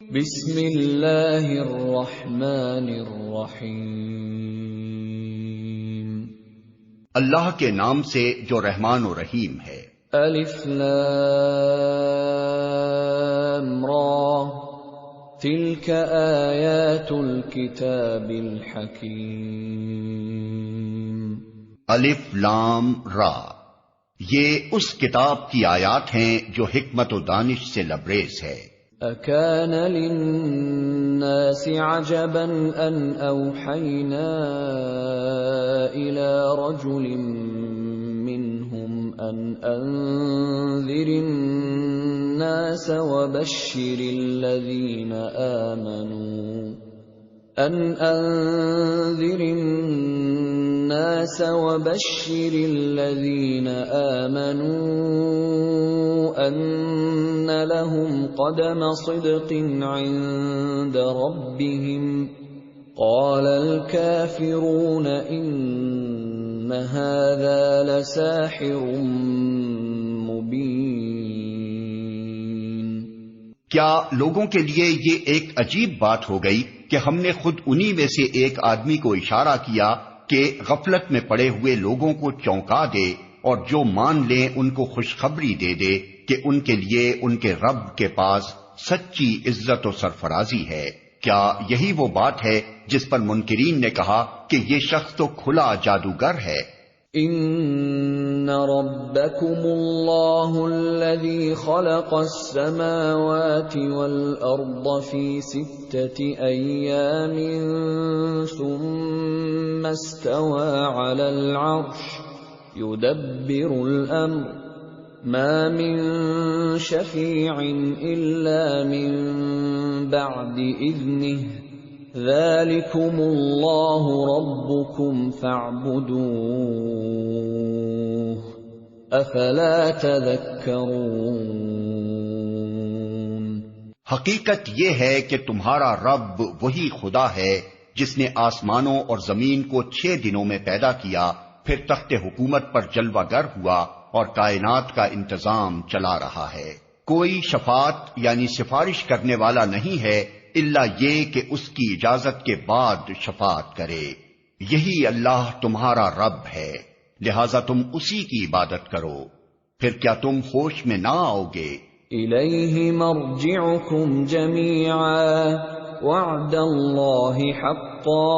بسم اللہ الرحمن الرحیم، اللہ کے نام سے جو رحمان و رحیم ہے۔ الف لام را، تلک آیات الکتاب الحکیم۔ الف لام را، یہ اس کتاب کی آیات ہیں جو حکمت و دانش سے لبریز ہے۔ اکان للناس عجبا ان اوحینا الى رجل منهم ان انذر الناس وبشر الذين آمنوا أن لهم قدم صدق عند ربهم قال الكافرون إن هذا لساحر مبين۔ کیا لوگوں کے لیے یہ ایک عجیب بات ہو گئی کہ ہم نے خود انہی میں سے ایک آدمی کو اشارہ کیا کہ غفلت میں پڑے ہوئے لوگوں کو چونکا دے اور جو مان لیں ان کو خوشخبری دے دے کہ ان کے لیے ان کے رب کے پاس سچی عزت و سرفرازی ہے۔ کیا یہی وہ بات ہے جس پر منکرین نے کہا کہ یہ شخص تو کھلا جادوگر ہے؟ ان ربکم اللہ الذی خلق السماوات والارض فی 6 ایام ثم استوى على العرش يدبر الامر ما من شفیع الا من بعد اذنه ذلكم اللہ ربکم فاعبدوه افلا تذکرون۔ حقیقت یہ ہے کہ تمہارا رب وہی خدا ہے جس نے آسمانوں اور زمین کو 6 دنوں میں پیدا کیا، پھر تخت حکومت پر جلوہ گر ہوا اور کائنات کا انتظام چلا رہا ہے۔ کوئی شفاعت یعنی سفارش کرنے والا نہیں ہے الا یہ کہ اس کی اجازت کے بعد شفاعت کرے۔ یہی اللہ تمہارا رب ہے، لہذا تم اسی کی عبادت کرو، پھر کیا تم ہوش میں نہ آؤ گے؟ الیہ مرجعکم جمیعا وعد اللہ حقا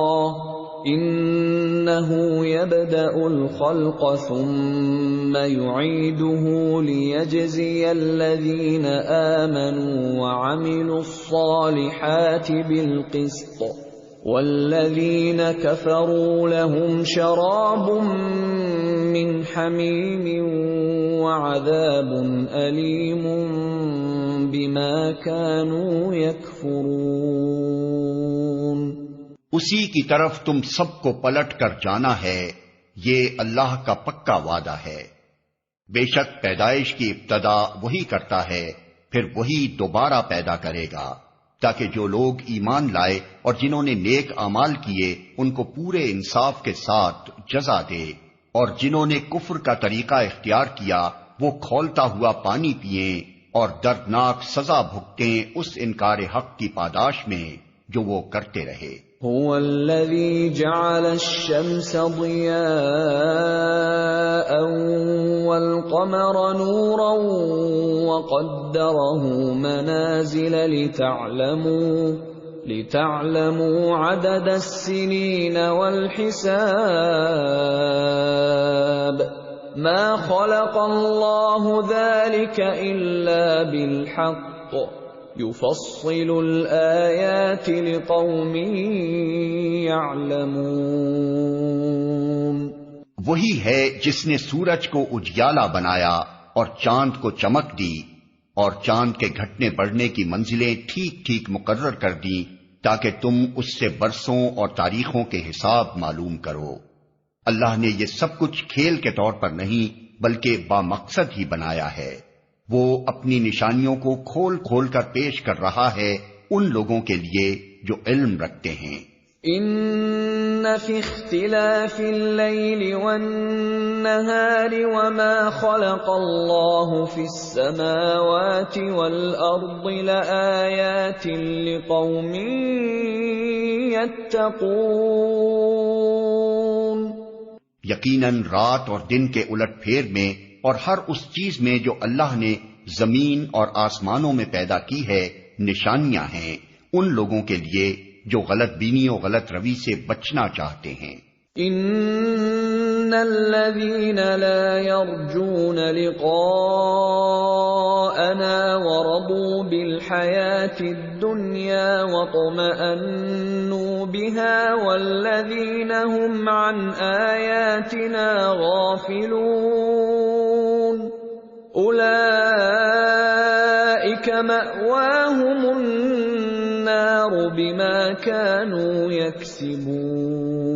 انه يبدأ الخلق ثم يعيده ليجزي الذين آمنوا وعملوا الصالحات بالقسط والذين كفروا لهم شراب من حميم وعذاب أليم بما كانوا يكفرون۔ اسی کی طرف تم سب کو پلٹ کر جانا ہے، یہ اللہ کا پکا وعدہ ہے۔ بے شک پیدائش کی ابتدا وہی کرتا ہے، پھر وہی دوبارہ پیدا کرے گا، تاکہ جو لوگ ایمان لائے اور جنہوں نے نیک اعمال کیے ان کو پورے انصاف کے ساتھ جزا دے، اور جنہوں نے کفر کا طریقہ اختیار کیا وہ کھولتا ہوا پانی پئیں اور دردناک سزا بھگتیں اس انکار حق کی پاداش میں جو وہ کرتے رہے۔ هو الذي جعل الشمس ضياء والقمر نورا وقدره منازل لتعلموا عدد السنين والحساب ما خلق الله ذلك إلا بالحق يفصل الآيات لقوم يعلمون۔ وہی ہے جس نے سورج کو اجیالا بنایا اور چاند کو چمک دی اور چاند کے گھٹنے بڑھنے کی منزلیں ٹھیک ٹھیک مقرر کر دیں تاکہ تم اس سے برسوں اور تاریخوں کے حساب معلوم کرو۔ اللہ نے یہ سب کچھ کھیل کے طور پر نہیں بلکہ بامقصد ہی بنایا ہے۔ وہ اپنی نشانیوں کو کھول کھول کر پیش کر رہا ہے ان لوگوں کے لیے جو علم رکھتے ہیں۔ ان فِي اخْتِلَافِ اللَّيْلِ وَالنَّهَارِ وَمَا خَلَقَ اللَّهُ فِي السَّمَاوَاتِ وَالْأَرْضِ لَآيَاتٍ لِقَوْمٍ يَتَّقُونَ۔ یقیناً رات اور دن کے الٹ پھیر میں اور ہر اس چیز میں جو اللہ نے زمین اور آسمانوں میں پیدا کی ہے نشانیاں ہیں ان لوگوں کے لیے جو غلط بینی و غلط روی سے بچنا چاہتے ہیں۔ ان الذين لا يرجون لقاءنا ورضوا بالحياة الدنيا واطمأنوا بها والذين هم عن آياتنا غافلون أولئك مأواهم النار بما كانوا يكسبون۔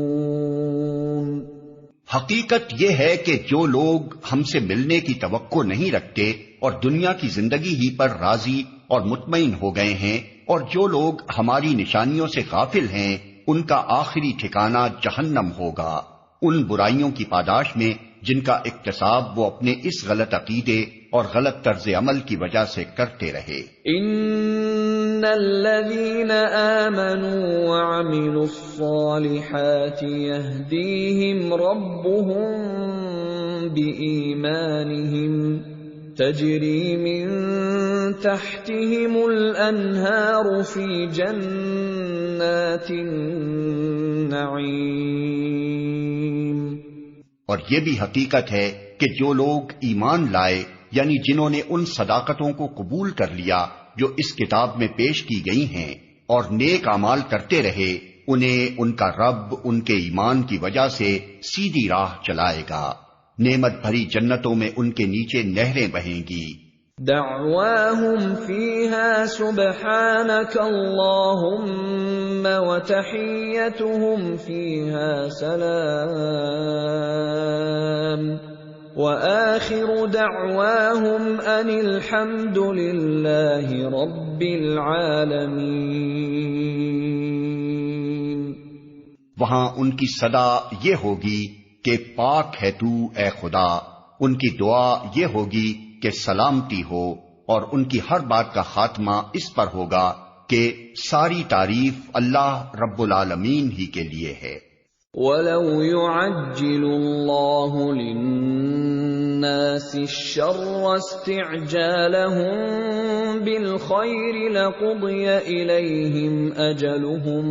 حقیقت یہ ہے کہ جو لوگ ہم سے ملنے کی توقع نہیں رکھتے اور دنیا کی زندگی ہی پر راضی اور مطمئن ہو گئے ہیں، اور جو لوگ ہماری نشانیوں سے غافل ہیں ان کا آخری ٹھکانہ جہنم ہوگا، ان برائیوں کی پاداش میں جن کا اکتساب وہ اپنے اس غلط عقیدے اور غلط طرز عمل کی وجہ سے کرتے رہے۔ ان الذين آمنوا وعملوا الصالحات يهديهم ربهم بإيمانهم تجري من تحتهم الأنهار في جنات النعيم۔ اور یہ بھی حقیقت ہے کہ جو لوگ ایمان لائے یعنی جنہوں نے ان صداقتوں کو قبول کر لیا جو اس کتاب میں پیش کی گئی ہیں اور نیک اعمال کرتے رہے، انہیں ان کا رب ان کے ایمان کی وجہ سے سیدھی راہ چلائے گا، نعمت بھری جنتوں میں ان کے نیچے نہریں بہیں گی۔ دعواهم فيها سبحانك اللهم وتحيتهم فيها سلام وآخر دعواهم ان الحمد لله رب العالمين۔ وہاں ان کی صدا یہ ہوگی کہ پاک ہے تو اے خدا، ان کی دعا یہ ہوگی کہ سلامتی ہو، اور ان کی ہر بات کا خاتمہ اس پر ہوگا کہ ساری تعریف اللہ رب العالمین ہی کے لیے ہے۔ وَلَوْ يُعَجِّلُ اللَّهُ لِلنَّاسِ الشَّرَّ اسْتِعْجَالَهُم بِالْخَيْرِ لَقُضِيَ إِلَيْهِمْ أَجَلُهُمْ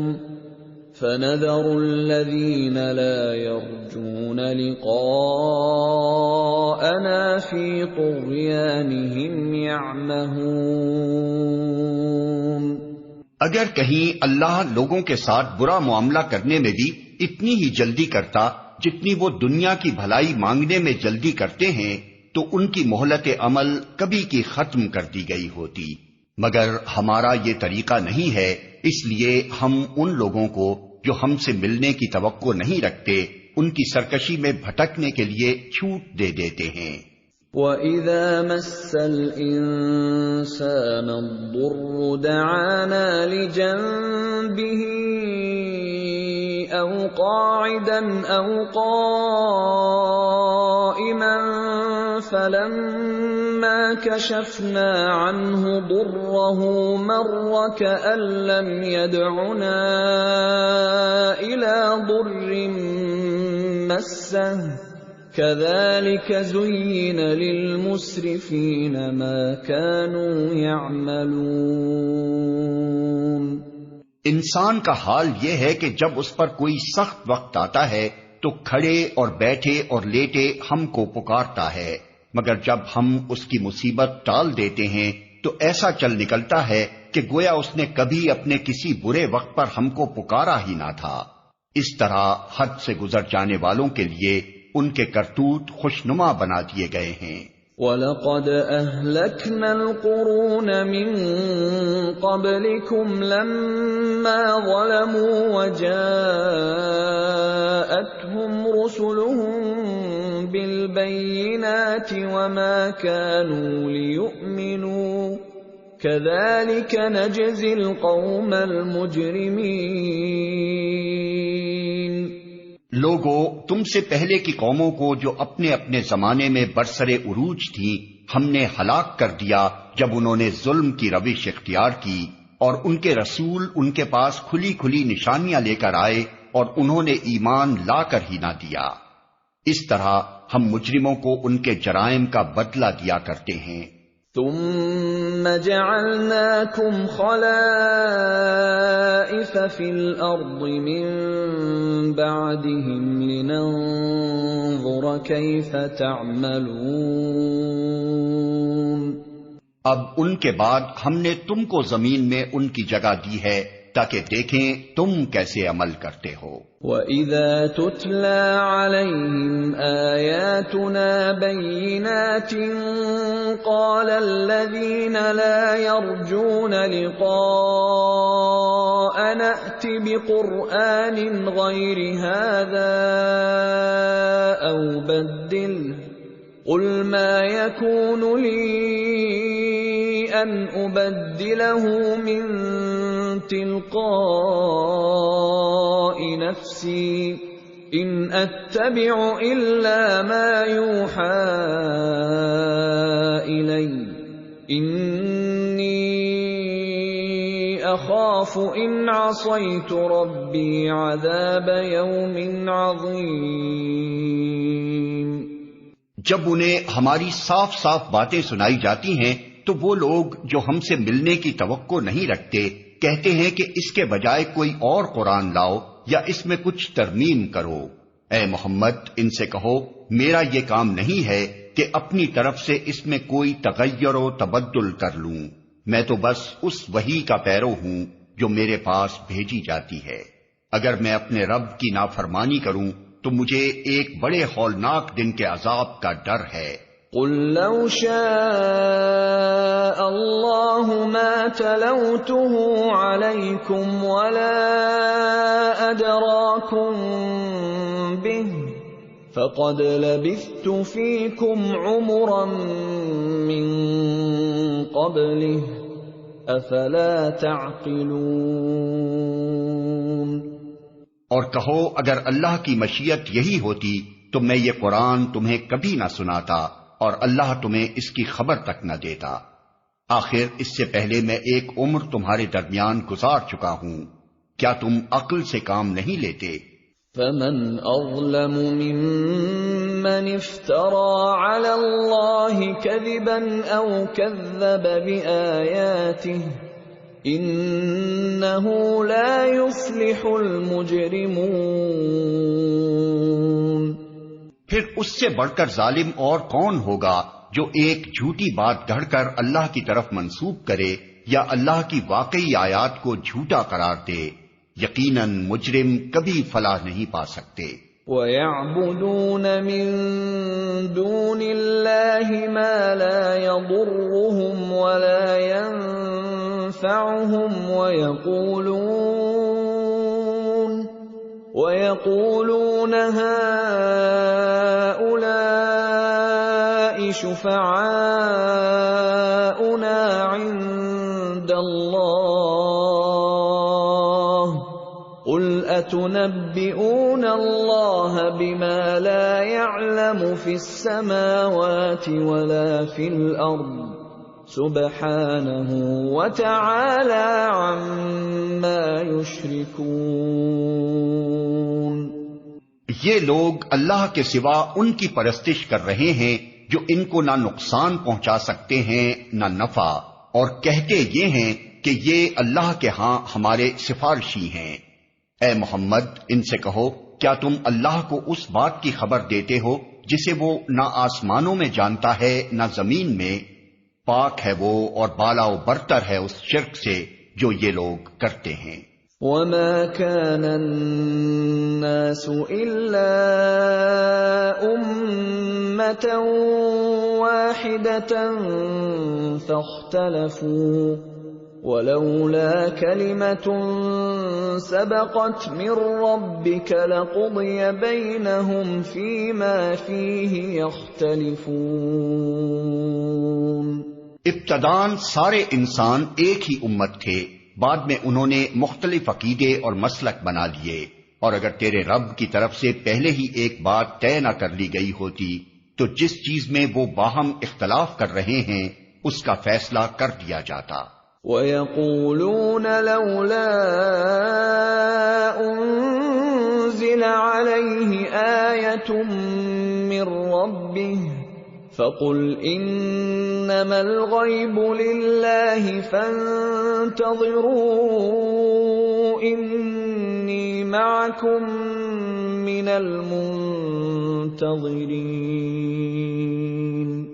فَنَذَرُ الَّذِينَ لَا يَرْجُونَ لِقَاءَنَا فِي طُغْيَانِهِمْ يَعْمَهُونَ۔ اگر کہیں اللہ لوگوں کے ساتھ برا معاملہ کرنے میں بھی اتنی ہی جلدی کرتا جتنی وہ دنیا کی بھلائی مانگنے میں جلدی کرتے ہیں تو ان کی مہلت عمل کبھی کی ختم کر دی گئی ہوتی، مگر ہمارا یہ طریقہ نہیں ہے، اس لیے ہم ان لوگوں کو جو ہم سے ملنے کی توقع نہیں رکھتے ان کی سرکشی میں بھٹکنے کے لیے چھوٹ دے دیتے ہیں۔ وَإِذَا مَسَّ الْإِنسَانَ الضُّرُّ دَعَانَا لِجَنبِهِ أَوْ قَاعِدًا أَوْ قَائِمًا فَلَمَّا كَشَفْنَا عَنْهُ ضُرَّهُ مَرَّ كَأَن لَّمْ يَدْعُنَا إِلَى ضُرٍّ مَّسَّهُ كَذَلِكَ زُيِّنَ لِلْمُسْرِفِينَ مَا كَانُوا يَعْمَلُونَ۔ انسان کا حال یہ ہے کہ جب اس پر کوئی سخت وقت آتا ہے تو کھڑے اور بیٹھے اور لیٹے ہم کو پکارتا ہے، مگر جب ہم اس کی مصیبت ٹال دیتے ہیں تو ایسا چل نکلتا ہے کہ گویا اس نے کبھی اپنے کسی برے وقت پر ہم کو پکارا ہی نہ تھا۔ اس طرح حد سے گزر جانے والوں کے لیے ان کے کرتوت خوشنما بنا دیے گئے ہیں۔ وَلَقَدْ أَهْلَكْنَا الْقُرُونَ مِنْ قَبْلِكُمْ لَمَّا ظَلَمُوا وَجَاءَتْهُمْ رُسُلُهُم بِالْبَيِّنَاتِ وَمَا كَانُوا لِيُؤْمِنُوا كَذَلِكَ نَجْزِي الْقَوْمَ الْمُجْرِمِينَ۔ لوگو، تم سے پہلے کی قوموں کو جو اپنے اپنے زمانے میں برسر عروج تھیں ہم نے ہلاک کر دیا جب انہوں نے ظلم کی روش اختیار کی، اور ان کے رسول ان کے پاس کھلی کھلی نشانیاں لے کر آئے اور انہوں نے ایمان لا کر ہی نہ دیا۔ اس طرح ہم مجرموں کو ان کے جرائم کا بدلہ دیا کرتے ہیں۔ ثم جعلناكم خلائف في الأرض من بعدهم لننظر كيف تعملون۔ اب ان کے بعد ہم نے تم کو زمین میں ان کی جگہ دی ہے تاکہ دیکھیں تم کیسے عمل کرتے ہو۔ وَإِذَا تُتْلَى عَلَيْهِمْ آيَاتُنَا بَيِّنَاتٍ قَالَ الَّذِينَ لَا يَرْجُونَ لِقَاءَنَا ائْتِ بِقُرْآنٍ غَيْرِ هَذَا أَوْ بَدِّلْهُ قُلْ مَا يَكُونُ لِي أَنْ أُبَدِّلَهُ مِنْ تلقاء نفسي إن أتبع إلا ما يوحى إلي إني أخاف إن عصيت ربي عذاب يوم عظيم۔ جب انہیں ہماری صاف صاف باتیں سنائی جاتی ہیں تو وہ لوگ جو ہم سے ملنے کی توقع نہیں رکھتے کہتے ہیں کہ اس کے بجائے کوئی اور قرآن لاؤ یا اس میں کچھ ترمیم کرو۔ اے محمد، ان سے کہو میرا یہ کام نہیں ہے کہ اپنی طرف سے اس میں کوئی تغیر و تبدل کر لوں، میں تو بس اس وحی کا پیرو ہوں جو میرے پاس بھیجی جاتی ہے۔ اگر میں اپنے رب کی نافرمانی کروں تو مجھے ایک بڑے ہولناک دن کے عذاب کا ڈر ہے۔ قل لو شاء اللہ ما تلوته علیکم ولا ادراکم به فقد لبثت فیکم عمرا من قبله افلا تعقلون۔ اور کہو اگر اللہ کی مشیت یہی ہوتی تو میں یہ قرآن تمہیں کبھی نہ سناتا اور اللہ تمہیں اس کی خبر تک نہ دیتا۔ آخر اس سے پہلے میں ایک عمر تمہارے درمیان گزار چکا ہوں، کیا تم عقل سے کام نہیں لیتے؟ فمن اظلم ممن افترى على الله كذبا او كذب بآياته انه لا يفلح المجرمون۔ پھر اس سے بڑھ کر ظالم اور کون ہوگا جو ایک جھوٹی بات گڑھ کر اللہ کی طرف منسوب کرے یا اللہ کی واقعی آیات کو جھوٹا قرار دے؟ یقیناً مجرم کبھی فلاح نہیں پا سکتے۔ وَيَعْبُدُونَ مِن دُونِ اللَّهِ مَا لَا يَضُرُّهُمْ وَلَا يَنفَعُهُمْ وَيَقُولُونَ هَؤُلَاءِ شُفَعَاؤُنَا عِندَ اللَّهِ قُلْ أَتُنَبِّئُونَ اللَّهَ بِمَا لَا يَعْلَمُ فِي السَّمَاوَاتِ وَلَا فِي الْأَرْضِ سُبْحَانَهُ وَتَعَالَى عَمَّا يُشْرِكُونَ۔ یہ لوگ اللہ کے سوا ان کی پرستش کر رہے ہیں جو ان کو نہ نقصان پہنچا سکتے ہیں نہ نفع، اور کہتے یہ ہیں کہ یہ اللہ کے ہاں ہمارے سفارشی ہیں۔ اے محمد، ان سے کہو کیا تم اللہ کو اس بات کی خبر دیتے ہو جسے وہ نہ آسمانوں میں جانتا ہے نہ زمین میں؟ پاک ہے وہ اور بالا و برتر ہے اس شرک سے جو یہ لوگ کرتے ہیں۔ وَمَا كَانَ النَّاسُ إِلَّا أُمَّةً وَاحِدَةً فَاخْتَلَفُوا وَلَوْلَا كَلِمَةٌ سَبَقَتْ مِنْ رَبِّكَ لَقُضِيَ بَيْنَهُمْ فِيمَا فِيهِ يَخْتَلِفُونَ۔ ابتداً سارے انسان ایک ہی امت تھے، بعد میں انہوں نے مختلف عقیدے اور مسلک بنا لیے، اور اگر تیرے رب کی طرف سے پہلے ہی ایک بات طے نہ کر لی گئی ہوتی تو جس چیز میں وہ باہم اختلاف کر رہے ہیں اس کا فیصلہ کر دیا جاتا۔ وَيَقُولُونَ لَوْلَا أُنزِلَ عَلَيْهِ آيَةٌ مِّن رَّبِّهِ فَقُلْ إِنَّمَا الْغَيْبُ لِلَّهِ فَانتَظِرُوا إِنِّي مَعَكُم مِّنَ الْمُنتَظِرِينَ۔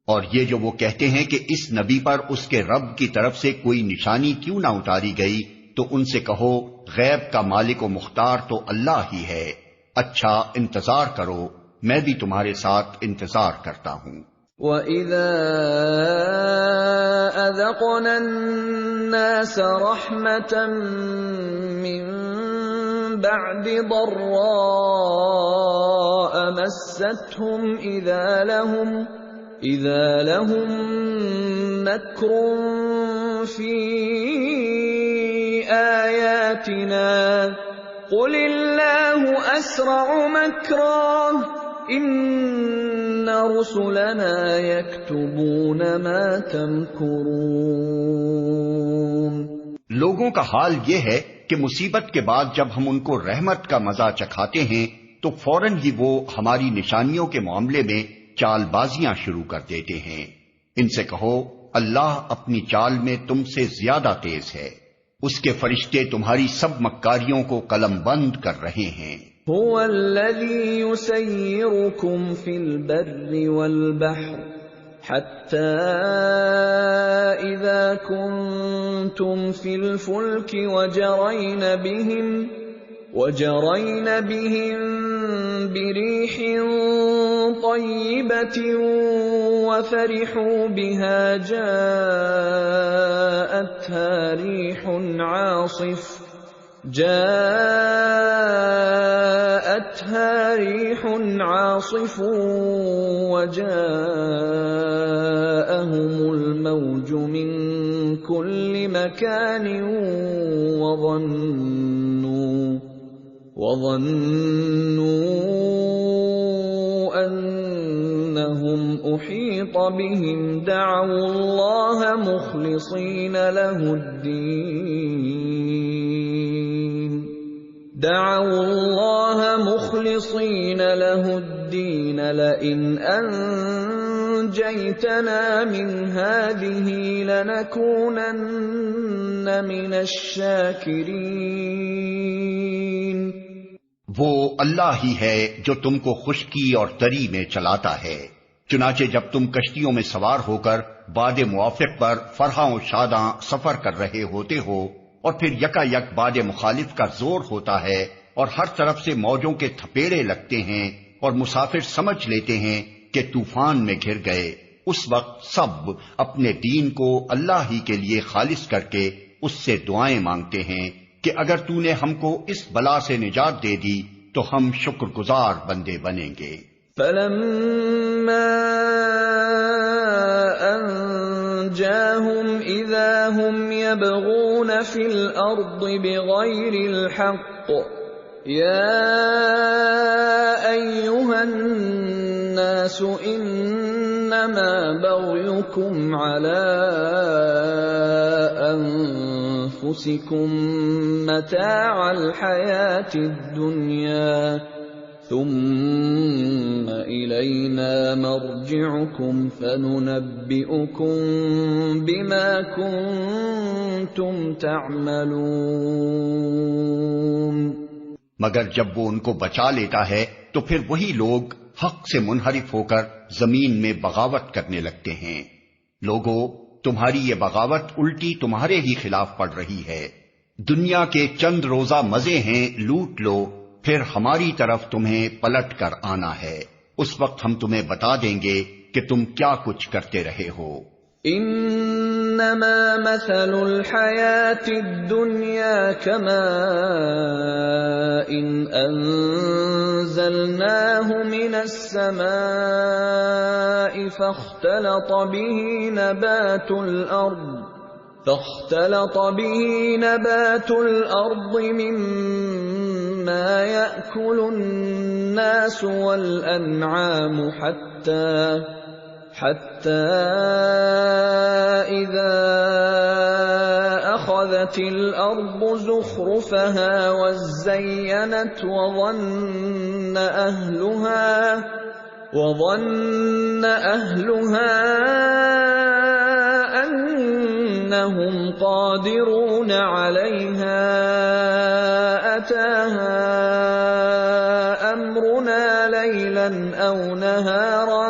اور یہ جو وہ کہتے ہیں کہ اس نبی پر اس کے رب کی طرف سے کوئی نشانی کیوں نہ اتاری گئی، تو ان سے کہو غیب کا مالک و مختار تو اللہ ہی ہے، اچھا انتظار کرو، میں بھی تمہارے ساتھ انتظار کرتا ہوں۔ وَإِذَا أَذَقْنَا النَّاسَ رَحْمَةً مِّن بَعْدِ ضَرَّاءَ مَسَّتْهُمْ إِذَا لَهُم مَّكْرٌ فِي آيَاتِنَا قُلِ اللَّهُ أَسْرَعُ مَكْرًا إِنَّ رُسُلَنَا يَكْتُبُونَ مَا تَمْكُرُونَ۔ لوگوں کا حال یہ ہے کہ مصیبت کے بعد جب ہم ان کو رحمت کا مزہ چکھاتے ہیں تو فوراً ہی وہ ہماری نشانیوں کے معاملے میں چال بازیاں شروع کر دیتے ہیں۔ ان سے کہو اللہ اپنی چال میں تم سے زیادہ تیز ہے، اس کے فرشتے تمہاری سب مکاریوں کو قلم بند کر رہے ہیں۔ هو الذي يسيركم في البر والبحر حتى إذا كنتم في الفلك وجرين بهم بريح طيبة وفرحوا بها جاءتها ريح عاصف وجاءهم الموج من كل مكان وظنوا أنهم أحيط بهم دعوا الله مخلصين له الدين لئن أنجيتنا من هذه لنكونن من الشاكرين۔ وہ اللہ ہی ہے جو تم کو خشکی اور تری میں چلاتا ہے، چنانچہ جب تم کشتیوں میں سوار ہو کر باد موافق پر فرحاں و شاداں سفر کر رہے ہوتے ہو اور پھر یکا یک باد مخالف کا زور ہوتا ہے اور ہر طرف سے موجوں کے تھپیڑے لگتے ہیں اور مسافر سمجھ لیتے ہیں کہ طوفان میں گر گئے، اس وقت سب اپنے دین کو اللہ ہی کے لیے خالص کر کے اس سے دعائیں مانگتے ہیں کہ اگر تو نے ہم کو اس بلا سے نجات دے دی تو ہم شکر گزار بندے بنیں گے۔ فَلَمَّا أَنجَاهُمْ إِذَا هُمْ يَبْغُونَ فِي الْأَرْضِ بِغَيْرِ الْحَقِّ يَا أَيُّهَا النَّاسُ إِنَّمَا بَغْيُكُمْ عَلَىٰ أَنفُسِكُم مَّتَاعَ الْحَيَاةِ الدُّنْيَا ثُمَّ إِلَيْنَا مَرْجِعُكُمْ فَنُنَبِّئُكُم بِمَا كُنتُمْ تَعْمَلُونَ۔ مگر جب وہ ان کو بچا لیتا ہے تو پھر وہی لوگ حق سے منحرف ہو کر زمین میں بغاوت کرنے لگتے ہیں۔ لوگو، تمہاری یہ بغاوت الٹی تمہارے ہی خلاف پڑ رہی ہے۔ دنیا کے چند روزہ مزے ہیں، لوٹ لو، پھر ہماری طرف تمہیں پلٹ کر آنا ہے، اس وقت ہم تمہیں بتا دیں گے کہ تم کیا کچھ کرتے رہے ہو۔ انما مثل الحیات الدنیا كماء انزلناه من السماء فاختلط به نبات الارض مما مما يأكل الناس والأنعام حتى إذا أخذت الأرض زخرفها وزينت وظن أهلها أنهم قادرون عليها أتاها أمرنا ليلا أو نهارا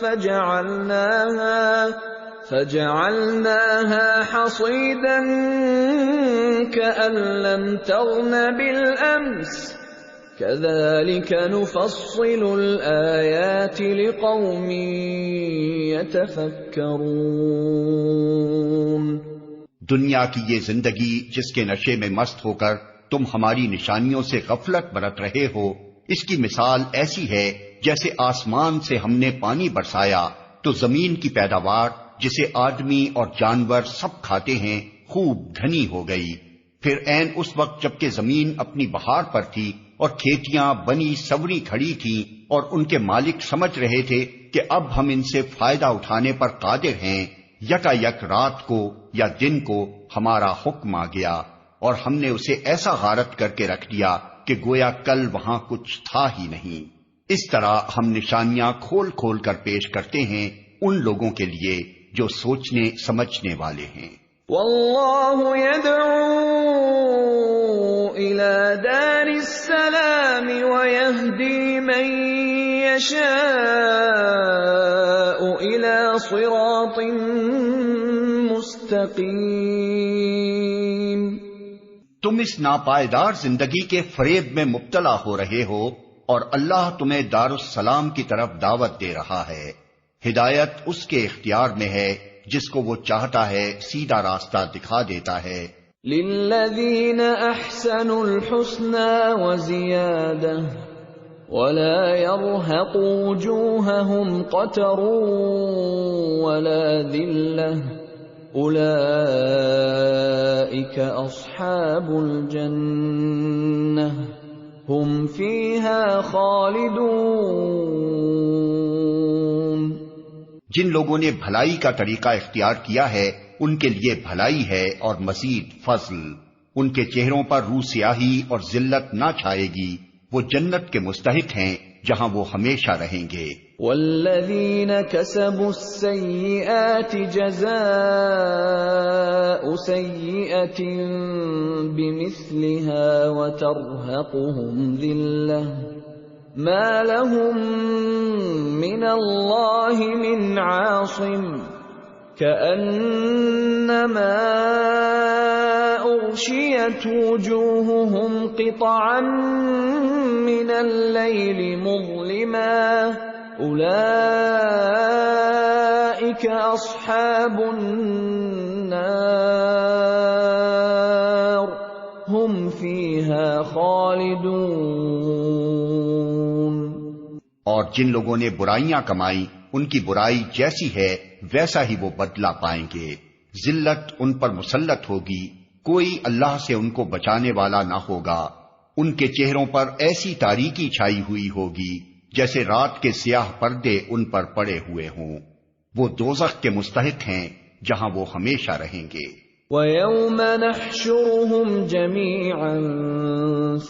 فجعلناها حصيدا كأن لم تغن بالأمس كذلك نفصل الآيات لقوم يتفكرون۔ دنیا کی یہ زندگی جس کے نشے میں مست ہو کر تم ہماری نشانیوں سے غفلت برت رہے ہو، اس کی مثال ایسی ہے جیسے آسمان سے ہم نے پانی برسایا تو زمین کی پیداوار جسے آدمی اور جانور سب کھاتے ہیں خوب گھنی ہو گئی۔ پھر عین اس وقت جبکہ زمین اپنی بہار پر تھی اور کھیتیاں بنی سوری کھڑی تھیں اور ان کے مالک سمجھ رہے تھے کہ اب ہم ان سے فائدہ اٹھانے پر قادر ہیں، یکا یک رات کو یا دن کو ہمارا حکم آ گیا اور ہم نے اسے ایسا غارت کر کے رکھ دیا کہ گویا کل وہاں کچھ تھا ہی نہیں۔ اس طرح ہم نشانیاں کھول کھول کر پیش کرتے ہیں ان لوگوں کے لیے جو سوچنے سمجھنے والے ہیں۔ واللہ يدعو إلى دار السلام ويهدي من يشاء إلى صراط مستقيم۔ تم اس ناپائیدار زندگی کے فریب میں مبتلا ہو رہے ہو اور اللہ تمہیں دار السلام کی طرف دعوت دے رہا ہے۔ ہدایت اس کے اختیار میں ہے، جس کو وہ چاہتا ہے سیدھا راستہ دکھا دیتا ہے۔ للذین احسنوا الحسنى وزیادہ ولا يرهق وجوههم قتر ولا ذلة اولئک اصحاب الجنہ هم فیہا خالدون۔ جن لوگوں نے بھلائی کا طریقہ اختیار کیا ہے ان کے لیے بھلائی ہے اور مزید فضل، ان کے چہروں پر روح سیاہی اور ذلت نہ چھائے گی، وہ جنت کے مستحق ہیں جہاں وہ ہمیشہ رہیں گے۔ والذین کسبوا السیئات جزاء سیئۃ بمثلها وترهقهم ذلة ما لهم من اللہ من عاصم كأنما أغشيت وجوههم قطعا من الليل مظلما أولئك أصحاب النار هم فيها خالدون۔ اور جن لوگوں نے برائیاں کمائیں ان کی برائی جیسی ہے ویسا ہی وہ بدلہ پائیں گے، ذلت ان پر مسلط ہوگی، کوئی اللہ سے ان کو بچانے والا نہ ہوگا، ان کے چہروں پر ایسی تاریکی چھائی ہوئی ہوگی جیسے رات کے سیاہ پردے ان پر پڑے ہوئے ہوں، وہ دوزخ کے مستحق ہیں جہاں وہ ہمیشہ رہیں گے۔ وَيَوْمَ نَحْشُرُهُمْ جَمِيعًا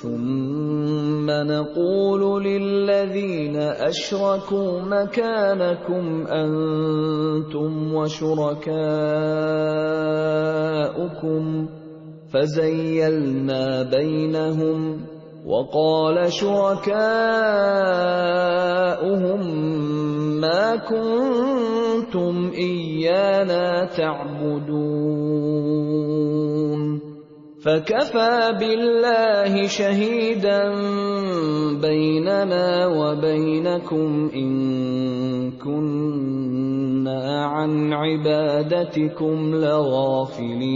ثُمَّ نَقُولُ لِلَّذِينَ أَشْرَكُوا مَكَانَكُمْ أَنْتُمْ وَشُرَكَاؤُكُمْ فَزَيَّلْنَا بَيْنَهُمْ وَقَالَ شُرَكَاؤُهُمْ مَا كُنْتُمْ إِيَّانَا تَعْبُدُونَ فَكَفَى بِاللَّهِ شَهِيدًا بَيْنَنَا وَبَيْنَكُمْ إِن كُنَّا عَنْ عِبَادَتِكُمْ لَغَافِلِينَ۔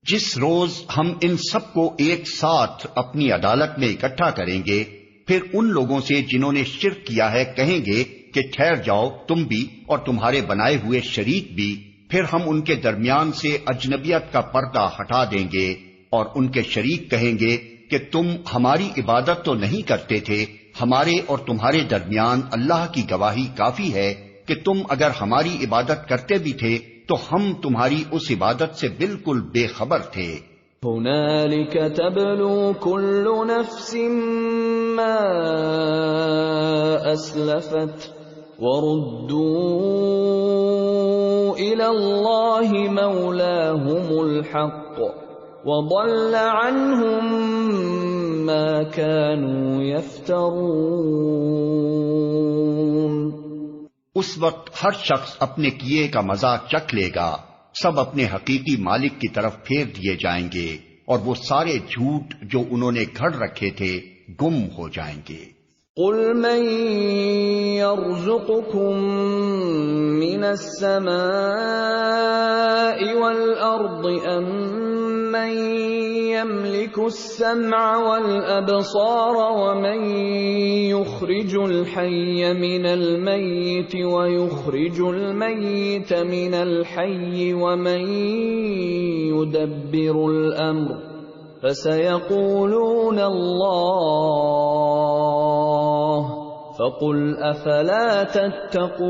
جس روز ہم ان سب کو ایک ساتھ اپنی عدالت میں اکٹھا کریں گے، پھر ان لوگوں سے جنہوں نے شرک کیا ہے کہیں گے کہ ٹھہر جاؤ تم بھی اور تمہارے بنائے ہوئے شریک بھی، پھر ہم ان کے درمیان سے اجنبیت کا پردہ ہٹا دیں گے اور ان کے شریک کہیں گے کہ تم ہماری عبادت تو نہیں کرتے تھے، ہمارے اور تمہارے درمیان اللہ کی گواہی کافی ہے کہ تم اگر ہماری عبادت کرتے بھی تھے تو ہم تمہاری اس عبادت سے بالکل بے خبر تھے۔ هنالك تبلو كل نفس ما أسلفت وردوا إلى الله مولاهم الحق وضل عنهم ما كانوا يفترون۔ اس وقت ہر شخص اپنے کیے کا مزہ چکھ لے گا، سب اپنے حقیقی مالک کی طرف پھیر دیے جائیں گے، اور وہ سارے جھوٹ جو انہوں نے گھڑ رکھے تھے گم ہو جائیں گے۔ قل من يرزقكم من السماء والأرض أم من يملك السمع والأبصار ومن يخرج الحي من الميت ويخرج الميت من الحي ومن يدبر الأمر فسيقولون الله فقل أفلا تتقون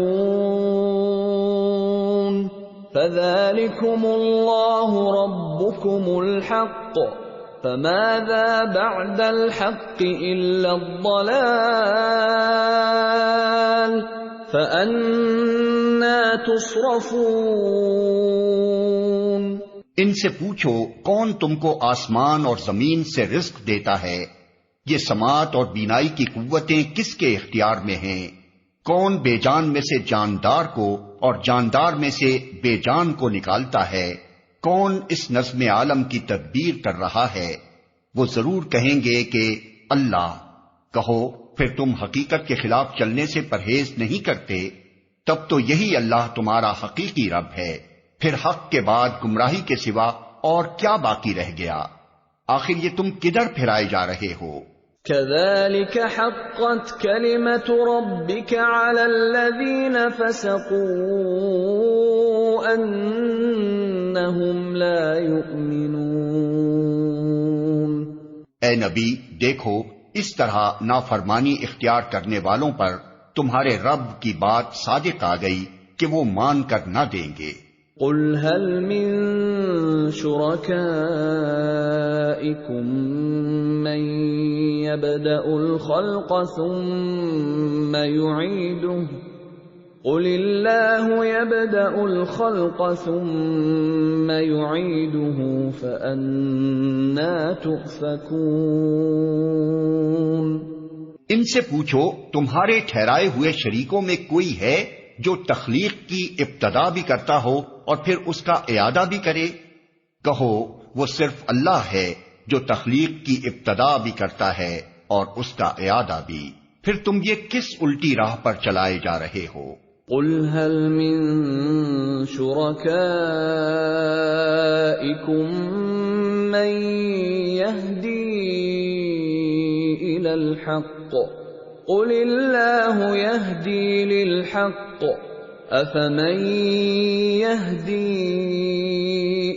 فذلكم الله ربكم الحق فماذا بعد الحق إلا الضلال فأنى تصرفون۔ ان سے پوچھو کون تم کو آسمان اور زمین سے رزق دیتا ہے؟ یہ سماعت اور بینائی کی قوتیں کس کے اختیار میں ہیں؟ کون بے جان میں سے جاندار کو اور جاندار میں سے بے جان کو نکالتا ہے؟ کون اس نظم عالم کی تدبیر کر رہا ہے؟ وہ ضرور کہیں گے کہ اللہ۔ کہو پھر تم حقیقت کے خلاف چلنے سے پرہیز نہیں کرتے؟ تب تو یہی اللہ تمہارا حقیقی رب ہے، پھر حق کے بعد گمراہی کے سوا اور کیا باقی رہ گیا؟ آخر یہ تم کدھر پھرائے جا رہے ہو؟ كذلك حقت كلمة ربك على الذين فسقوا أنهم لا يؤمنون۔ اے نبی دیکھو اس طرح نافرمانی اختیار کرنے والوں پر تمہارے رب کی بات صادق آ گئی کہ وہ مان کر نہ دیں گے۔ قل هل من شركائكم من يبدأ الخلق ثم يعيده قل الله يبدأ الخلق ثم يعيده فأنى تؤفكون۔ ان سے پوچھو تمہارے ٹھہرائے ہوئے شریکوں میں کوئی ہے جو تخلیق کی ابتدا بھی کرتا ہو اور پھر اس کا اعادہ بھی کرے؟ کہو وہ صرف اللہ ہے جو تخلیق کی ابتدا بھی کرتا ہے اور اس کا اعادہ بھی، پھر تم یہ کس الٹی راہ پر چلائے جا رہے ہو؟ قل هل من شركائكم من يهدي إلى الحق قل الله يهدي للحق أفمن يهدي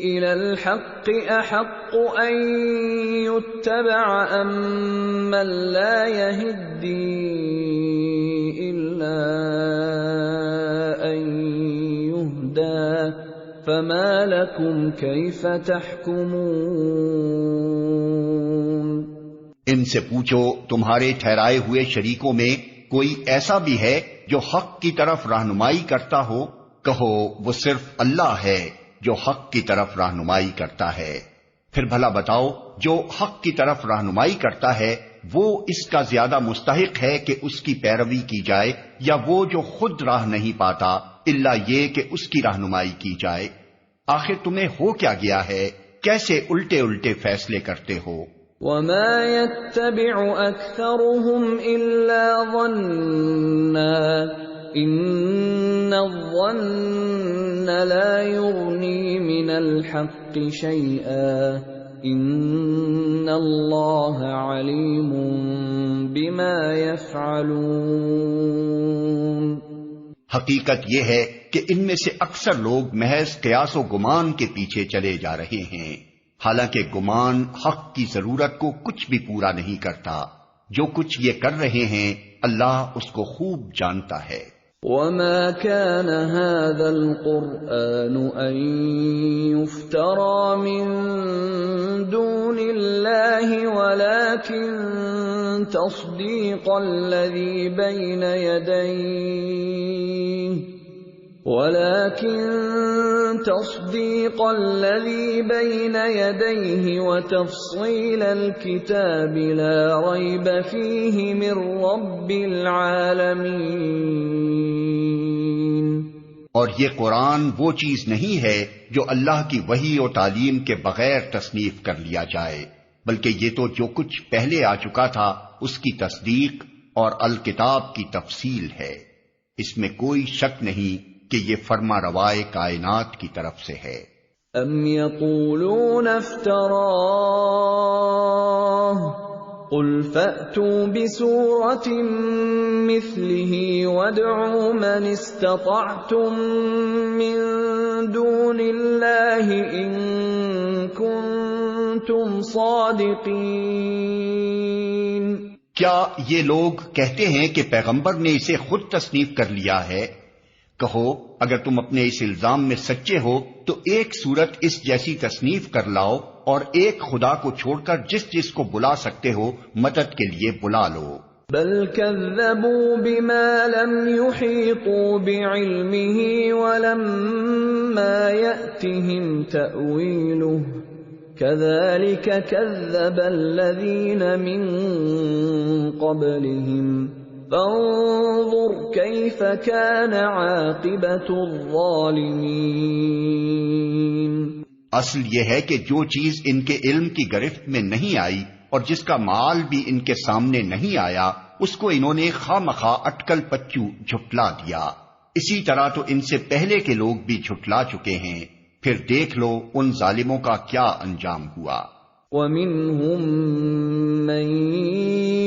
إلى الحق أحق أن يتبع أم من لا يهدي إلا أن يهدى فما لكم كيف تحكمون۔ ان سے پوچھو تمہارے ٹھہرائے ہوئے شریکوں میں کوئی ایسا بھی ہے جو حق کی طرف رہنمائی کرتا ہو؟ کہو وہ صرف اللہ ہے جو حق کی طرف رہنمائی کرتا ہے، پھر بھلا بتاؤ جو حق کی طرف رہنمائی کرتا ہے وہ اس کا زیادہ مستحق ہے کہ اس کی پیروی کی جائے، یا وہ جو خود راہ نہیں پاتا الا یہ کہ اس کی رہنمائی کی جائے؟ آخر تمہیں ہو کیا گیا ہے؟ کیسے الٹے الٹے فیصلے کرتے ہو؟ وَمَا يَتَّبِعُ أَكْثَرُهُمْ إِلَّا ظَنًّا إِنَّ الظَّنَّ لَا يُغْنِي مِنَ الْحَقِّ شَيْئًا إِنَّ اللَّهَ عَلِيمٌ بِمَا يَفْعَلُونَ۔ حقیقت یہ ہے کہ ان میں سے اکثر لوگ محض قیاس و گمان کے پیچھے چلے جا رہے ہیں، حالانکہ گمان حق کی ضرورت کو کچھ بھی پورا نہیں کرتا. جو کچھ یہ کر رہے ہیں اللہ اس کو خوب جانتا ہے. وَمَا كَانَ هَذَا الْقُرْآنُ أَن يُفْتَرَى مِن دُونِ اللَّهِ وَلَكِن تَصْدِيقَ الَّذِي بَيْنَ يَدَيْهِ وَتَفْصِيلَ الْكِتَابِ لَا رَيْبَ فِيهِ مِنْ رَبِّ الْعَالَمِينَ. اور یہ قرآن وہ چیز نہیں ہے جو اللہ کی وحی و تعلیم کے بغیر تصنیف کر لیا جائے، بلکہ یہ تو جو کچھ پہلے آ چکا تھا اس کی تصدیق اور الکتاب کی تفصیل ہے. اس میں کوئی شک نہیں کہ یہ فرما روائے کائنات کی طرف سے ہے. ام یقولون افتراہ قل فأتوا بسورة مثله وادعوا من استطعتم من دون الله إن كنتم صادقين. کیا یہ لوگ کہتے ہیں کہ پیغمبر نے اسے خود تصنیف کر لیا ہے؟ کہو اگر تم اپنے اس الزام میں سچے ہو تو ایک صورت اس جیسی تصنیف کر لاؤ اور ایک خدا کو چھوڑ کر جس جس کو بلا سکتے ہو مدد کے لیے بلا لو. بل كذبوا بما لم يحيطوا بعلمه ولما يأتهم تأويله كذلك كذب الذين من قبلهم فانظر كيف كان عاقبة الظالمين. اصل یہ ہے کہ جو چیز ان کے علم کی گرفت میں نہیں آئی اور جس کا مال بھی ان کے سامنے نہیں آیا اس کو انہوں نے خواہ اٹکل پچو جھٹلا دیا. اسی طرح تو ان سے پہلے کے لوگ بھی جھٹلا چکے ہیں. پھر دیکھ لو ان ظالموں کا کیا انجام ہوا. وَمِنْهُمْ مَنْ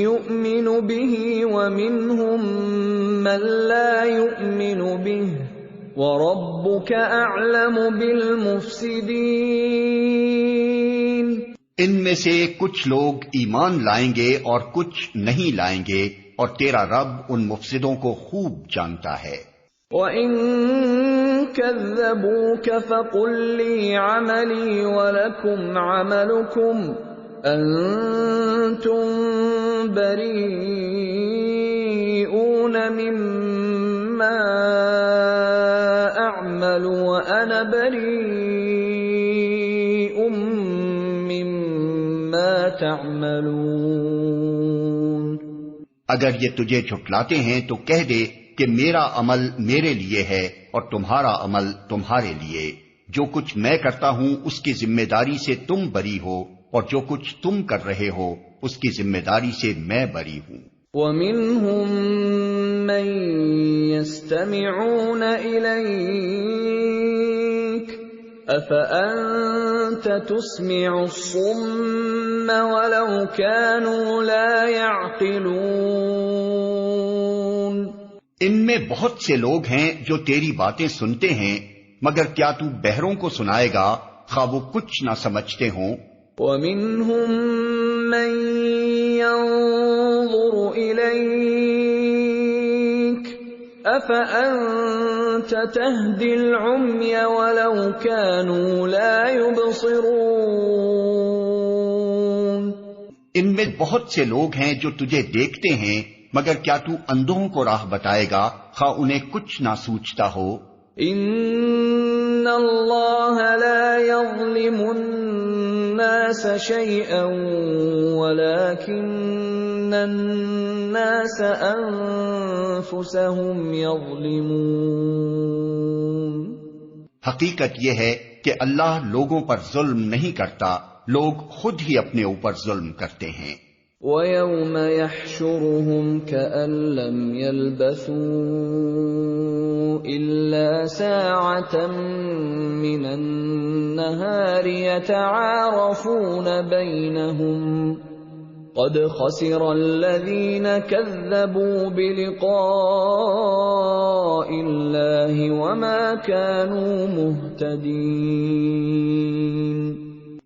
يُؤْمِنُ بِهِ وَمِنْهُمْ مَنْ لَا يُؤْمِنُ بِهِ وَرَبُّكَ أَعْلَمُ بِالْمُفْسِدِينَ. ان میں سے کچھ لوگ ایمان لائیں گے اور کچھ نہیں لائیں گے اور تیرا رب ان مفسدوں کو خوب جانتا ہے. وَإِن كَذَّبُوكَ فَقُل لِّي عَمَلِي وَلَكُمْ عَمَلُكُمْ أَنتُم بَرِيئُونَ مِمَّا أَعْمَلُ وَأَنَا بَرِيءٌ مِّمَّا تَعْمَلُونَ. اگر یہ تجھے جھٹلاتے ہیں تو کہہ دے کہ میرا عمل میرے لیے ہے اور تمہارا عمل تمہارے لیے. جو کچھ میں کرتا ہوں اس کی ذمہ داری سے تم بری ہو اور جو کچھ تم کر رہے ہو اس کی ذمہ داری سے میں بری ہوں. وَمِنْهُمْ مَنْ يَسْتَمِعُونَ إِلَيْكَ أَفَأَنْتَ تُسْمِعُ الصُّمَّ وَلَوْ كَانُوا لَا يَعْقِلُونَ. ان میں بہت سے لوگ ہیں جو تیری باتیں سنتے ہیں مگر کیا تو بہروں کو سنائے گا خواہ وہ کچھ نہ سمجھتے ہوں. وَمِنْهُمْ مَنْ يَنْظُرُ إِلَيْكَ أَفَأَنْتَ تَهْدِي الْعُمْيَ وَلَوْ كَانُوا لَا يُبْصِرُونَ. ان میں بہت سے لوگ ہیں جو تجھے دیکھتے ہیں مگر کیا تو اندھوں کو راہ بتائے گا خواہ انہیں کچھ نہ سوچتا ہو. ان اللہ لا یظلم الناس شیئا ولکن الناس انفسهم یظلمون. حقیقت یہ ہے کہ اللہ لوگوں پر ظلم نہیں کرتا، لوگ خود ہی اپنے اوپر ظلم کرتے ہیں. وَيَوْمَ يَحْشُرُهُمْ كَأَن لَّمْ يَلْبَثُوا إِلَّا سَاعَةً مِّنَ النَّهَارِ يَتَعَارَفُونَ بَيْنَهُمْ قَدْ خَسِرَ الَّذِينَ كَذَّبُوا بِلِقَاءِ اللَّهِ وَمَا كَانُوا مُهْتَدِينَ.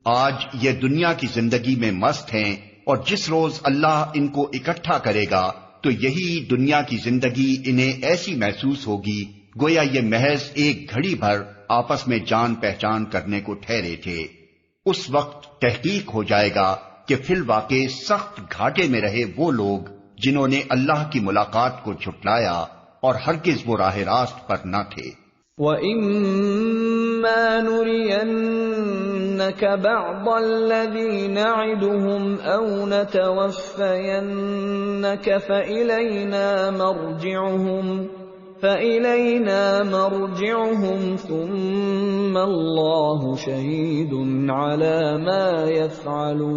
آج یہ دنیا کی زندگی میں مست ہیں، اور جس روز اللہ ان کو اکٹھا کرے گا تو یہی دنیا کی زندگی انہیں ایسی محسوس ہوگی گویا یہ محض ایک گھڑی بھر آپس میں جان پہچان کرنے کو ٹھہرے تھے۔ اس وقت تحقیق ہو جائے گا کہ فی الواقع سخت گھاٹے میں رہے وہ لوگ جنہوں نے اللہ کی ملاقات کو جھٹلایا اور ہرگز وہ راہ راست پر نہ تھے۔ وَإِمَّا نُرِيَنَّكَ بَعْضَ الَّذِي نَعِدُهُمْ أَوْ نَتَوَفَّيَنَّكَ فَإِلَيْنَا مَرْجِعُهُمْ ثُمَّ اللَّهُ شَهِيدٌ عَلَى مَا يَفْعَلُونَ۔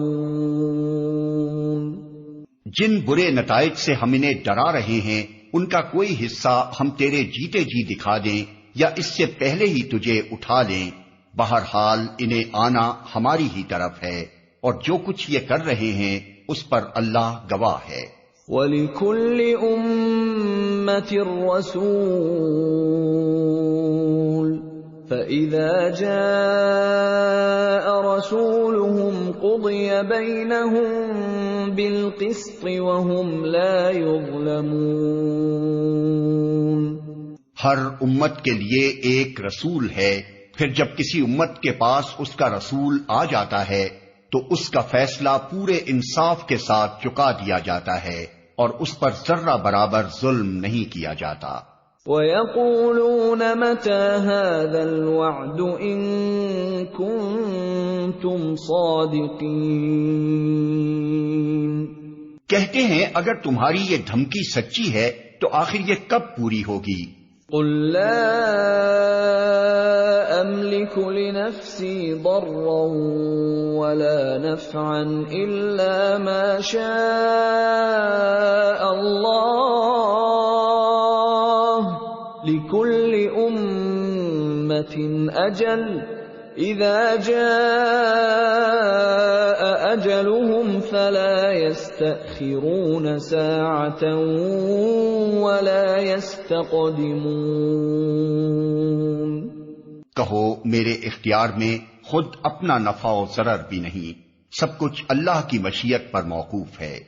جن برے نتائج سے ہم انہیں ڈرا رہے ہیں ان کا کوئی حصہ ہم تیرے جیتے جی دکھا دیں یا اس سے پہلے ہی تجھے اٹھا لیں، بہرحال انہیں آنا ہماری ہی طرف ہے، اور جو کچھ یہ کر رہے ہیں اس پر اللہ گواہ ہے۔ وَلِكُلِّ أُمَّةٍ رَّسُولٌ فَإِذَا جَاءَ رَسُولُهُمْ قُضِيَ بَيْنَهُم بِالْقِسْطِ وَهُمْ لَا يُظْلَمُونَ۔ ہر امت کے لیے ایک رسول ہے، پھر جب کسی امت کے پاس اس کا رسول آ جاتا ہے تو اس کا فیصلہ پورے انصاف کے ساتھ چکا دیا جاتا ہے اور اس پر ذرہ برابر ظلم نہیں کیا جاتا۔ وَيَقُولُونَ مَتَى هَذَا الْوَعْدُ إِن كُنتُمْ صَادِقِينَ۔ کہتے ہیں اگر تمہاری یہ دھمکی سچی ہے تو آخر یہ کب پوری ہوگی؟ قُل لَّا أَمْلِكُ لِنَفْسِي ضَرًّا وَلَا نَفْعًا إِلَّا مَا شَاءَ اللَّهُ ۗ لِكُلِّ أُمَّةٍ أَجَلٌ ۖ إِذَا جَاءَ أَجَلُهُمْ فَلَا يَسْتَأْخِرُونَ سَاعَةً وَلَا يَسْتَقْدِمُونَ۔ کہو میرے اختیار میں خود اپنا نفع و ضرر بھی نہیں، سب کچھ اللہ کی مشیت پر موقوف ہے۔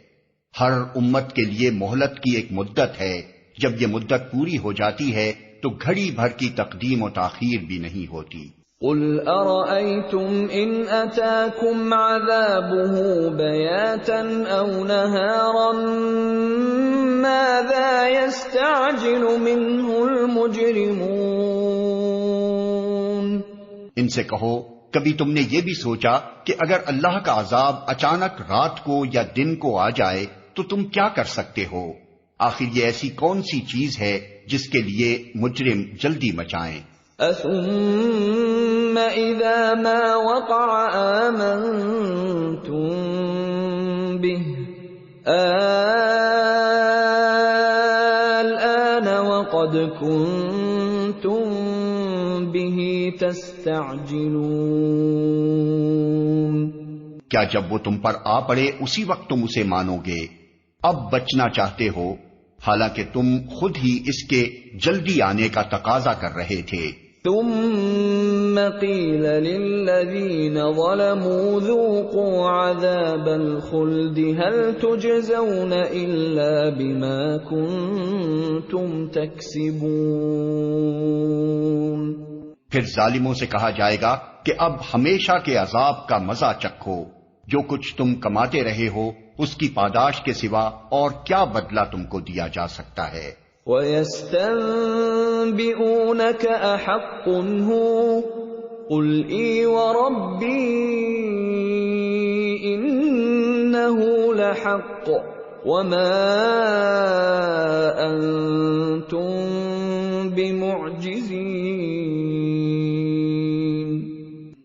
ہر امت کے لیے مہلت کی ایک مدت ہے، جب یہ مدت پوری ہو جاتی ہے تو گھڑی بھر کی تقدیم و تاخیر بھی نہیں ہوتی۔ قُلْ أَرَأَيْتُمْ إِنْ أَتَاكُمْ عَذَابُهُ بَيَاتًا أَوْ نَهَارًا مَاذَا يَسْتَعْجِلُ مِنْهُ الْمُجْرِمُونَ۔ ان سے کہو کبھی تم نے یہ بھی سوچا کہ اگر اللہ کا عذاب اچانک رات کو یا دن کو آ جائے تو تم کیا کر سکتے ہو؟ آخر یہ ایسی کون سی چیز ہے جس کے لیے مجرم جلدی مچائیں؟ أَثُمَّ إِذَا مَا وَقَعَ آمَنْتُمْ بِهِ الْآنَ وَقَدْ كُنْتُمْ بِهِ تَسْتَعْجِلُونَ۔ کیا جب وہ تم پر آ پڑے اسی وقت تم اسے مانو گے؟ اب بچنا چاہتے ہو، حالانکہ تم خود ہی اس کے جلدی آنے کا تقاضا کر رہے تھے۔ ثم قيل للذين ظلموا ذوقوا عذاب الخلد هل تجزون إلا بما كنتم تكسبون۔ پھر ظالموں سے کہا جائے گا کہ اب ہمیشہ کے عذاب کا مزہ چکھو، جو کچھ تم کماتے رہے ہو اس کی پاداش کے سوا اور کیا بدلہ تم کو دیا جا سکتا ہے۔ وَيَسْتَنبِئُونَكَ أَحَقٌّ هُوَ قُلْ إِي وَرَبِّي إِنَّهُ لَحَقٌّ وَمَا أَنتُم بِمُعْجِزِينَ۔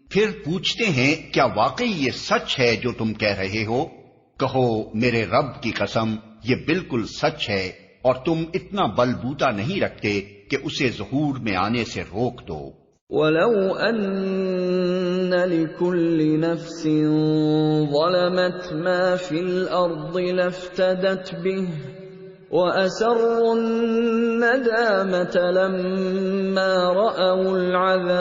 پھر پوچھتے ہیں کیا واقعی یہ سچ ہے جو تم کہہ رہے ہو؟ کہو میرے رب کی قسم یہ بالکل سچ ہے، اور تم اتنا بل بوتا نہیں رکھتے کہ اسے ظہور میں آنے سے روک دو۔ وَلَوْ أَنَّ لِكُلِّ نَفْسٍ ظَلَمَتْ مَا فِي الْأَرْضِ لَافْتَدَتْ بِهِ وَأَسَرُّوا النَّدَامَةَ لَمَّا رَأَوُا الْعَذَابَ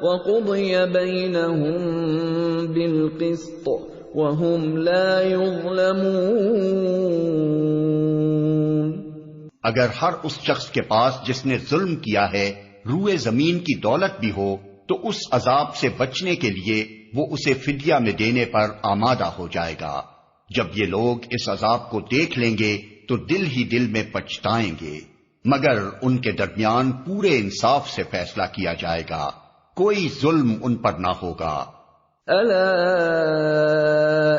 وقضي بينهم بالقسط وهم لا يظلمون۔ اگر ہر اس شخص کے پاس جس نے ظلم کیا ہے روئے زمین کی دولت بھی ہو تو اس عذاب سے بچنے کے لیے وہ اسے فدیہ میں دینے پر آمادہ ہو جائے گا۔ جب یہ لوگ اس عذاب کو دیکھ لیں گے تو دل ہی دل میں پچھتائیں گے، مگر ان کے درمیان پورے انصاف سے فیصلہ کیا جائے گا، کوئی ظلم ان پر نہ ہوگا۔ الا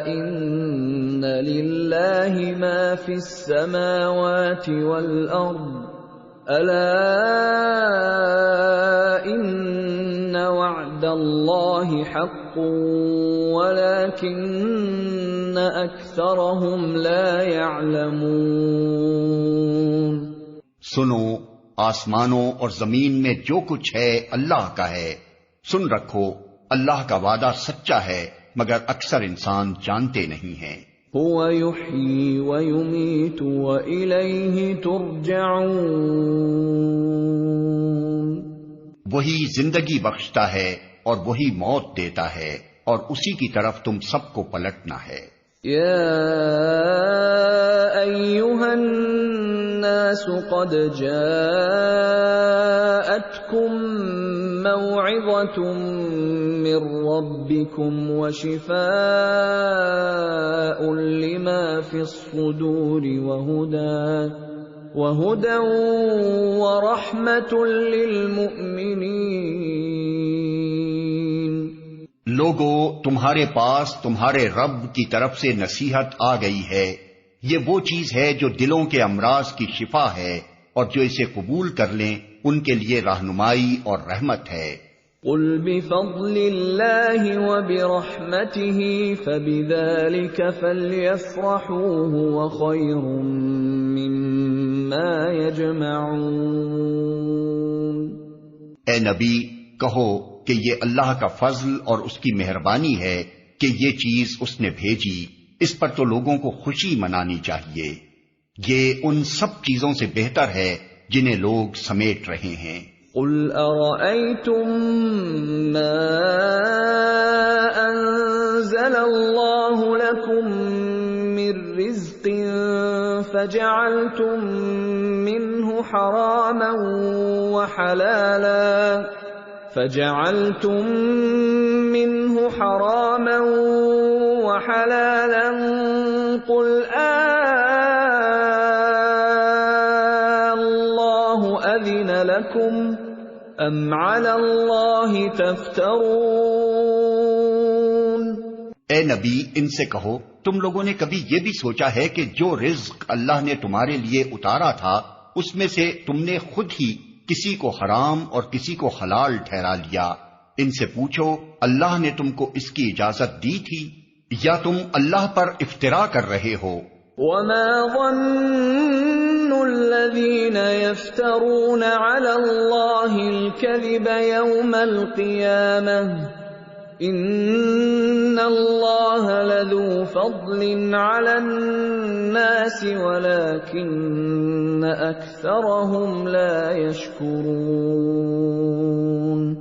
ان للہ ما فی السماوات والارض الا ان وعد اللہ حق ولكن اکثرهم لا يعلمون۔ سنو، آسمانوں اور زمین میں جو کچھ ہے اللہ کا ہے، سن رکھو اللہ کا وعدہ سچا ہے مگر اکثر انسان جانتے نہیں ہیں۔ هو يحيي ويميت وإليه ترجعون۔ وہی زندگی بخشتا ہے اور وہی موت دیتا ہے اور اسی کی طرف تم سب کو پلٹنا ہے۔ يا أيها الناس قد جاءتكم موعظة من ربكم وشفاء لما في الصدور وهدى ورحمة للمؤمنين۔ لوگو، تمہارے پاس تمہارے رب کی طرف سے نصیحت آ گئی ہے، یہ وہ چیز ہے جو دلوں کے امراض کی شفا ہے، اور جو اسے قبول کر لیں ان کے لیے رہنمائی اور رحمت ہے۔ قل بفضل اللہ وبرحمتہ فبذلک فلیفرحوا هو خیر مما یجمعون۔ اے نبی، کہو کہ یہ اللہ کا فضل اور اس کی مہربانی ہے کہ یہ چیز اس نے بھیجی، اس پر تو لوگوں کو خوشی منانی چاہیے، یہ ان سب چیزوں سے بہتر ہے جنہیں لوگ سمیٹ رہے ہیں۔ قل ارأيتم ما انزل الله لكم من رزق فجعلتم منه حراما وحلالا قل الله أذن لكم أم على الله تفترون۔ اے نبی، ان سے کہو تم لوگوں نے کبھی یہ بھی سوچا ہے کہ جو رزق اللہ نے تمہارے لیے اتارا تھا اس میں سے تم نے خود ہی کسی کو حرام اور کسی کو حلال ٹھہرا لیا؟ ان سے پوچھو اللہ نے تم کو اس کی اجازت دی تھی یا تم اللہ پر افترا کر رہے ہو؟ وما ظن الذين يفترون على الله الكذب يوم القيامة ان الله لذو فضل على الناس ولكن اكثرهم لا يشكرون۔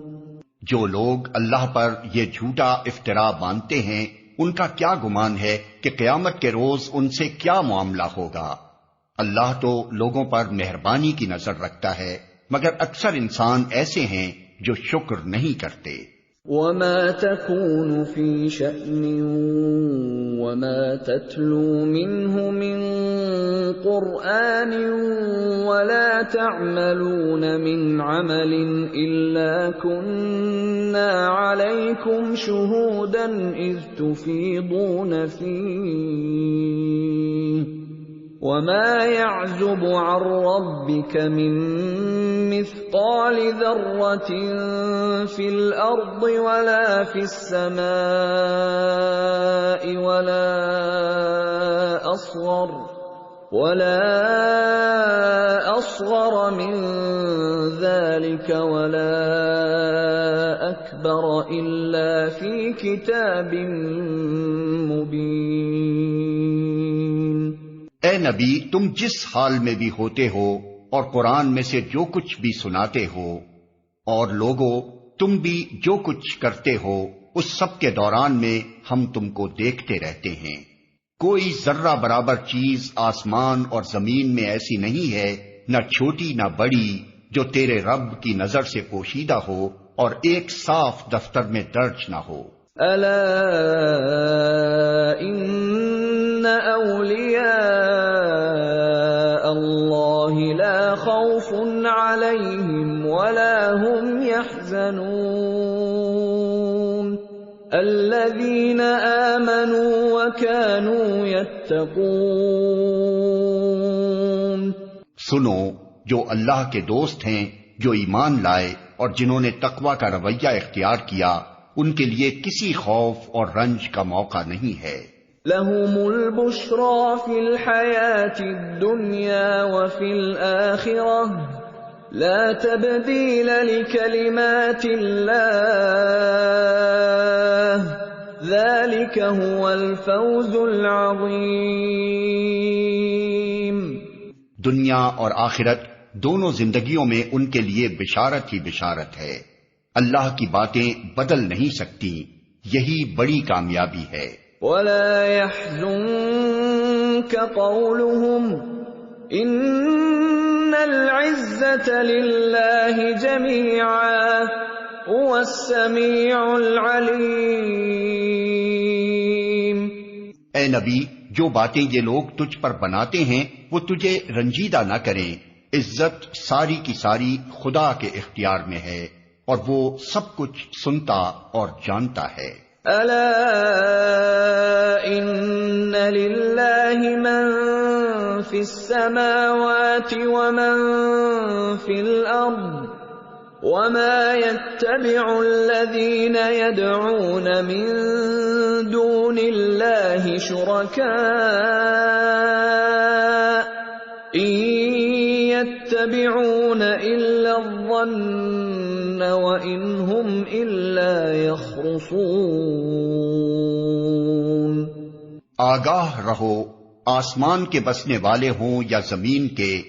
جو لوگ اللہ پر یہ جھوٹا افترا باندھتے ہیں ان کا کیا گمان ہے کہ قیامت کے روز ان سے کیا معاملہ ہوگا؟ اللہ تو لوگوں پر مہربانی کی نظر رکھتا ہے مگر اکثر انسان ایسے ہیں جو شکر نہیں کرتے۔ وما تكون في شأن وما تتلو منه من قرآن ولا تعملون من عمل إلا كنا عليكم شهودا إذ تفيضون فيه وما يعزب عن ربك من مثقال ذرة في الأرض ولا في السماء ولا أصغر من ذلك ولا أكبر إلا في كتاب مبين۔ اے نبی، تم جس حال میں بھی ہوتے ہو اور قرآن میں سے جو کچھ بھی سناتے ہو، اور لوگو تم بھی جو کچھ کرتے ہو اس سب کے دوران میں ہم تم کو دیکھتے رہتے ہیں۔ کوئی ذرہ برابر چیز آسمان اور زمین میں ایسی نہیں ہے، نہ چھوٹی نہ بڑی، جو تیرے رب کی نظر سے پوشیدہ ہو اور ایک صاف دفتر میں درج نہ ہو۔ الا ان اولیاء اللہ لا خوف علیہم ولا هم يحزنون الذین آمنوا وكانوا يتقون۔ سنو، جو اللہ کے دوست ہیں، جو ایمان لائے اور جنہوں نے تقوی کا رویہ اختیار کیا، ان کے لیے کسی خوف اور رنج کا موقع نہیں ہے۔ لَهُمُ الْبُشْرَى فِي الْحَيَاةِ الدُّنْيَا وَفِي الْآخِرَةِ لَا تَبْدِيلَ لِكَلِمَاتِ اللَّهِ ذَلِكَ هُوَ الْفَوْزُ الْعَظِيمُ۔ دنیا اور آخرت دونوں زندگیوں میں ان کے لیے بشارت ہی بشارت ہے۔ اللہ کی باتیں بدل نہیں سکتی، یہی بڑی کامیابی ہے۔ وَلَا يَحْزُنكَ قَوْلُهُمْ إِنَّ الْعِزَّةَ لِلَّهِ جَمِيعًا هُوَ السَّمِيعُ الْعَلِيمُ۔ اے نبی، جو باتیں یہ لوگ تجھ پر بناتے ہیں وہ تجھے رنجیدہ نہ کریں، عزت ساری کی ساری خدا کے اختیار میں ہے اور وہ سب کچھ سنتا اور جانتا ہے۔ الا ان للہ من فی السماوات ومن فی الارض وما يتبع الذین يدعون من دون اللہ شرکاء ان يتبعون الا الظن وان هم الا يخرصون۔ آگاہ رہو، آسمان کے بسنے والے ہوں یا زمین کے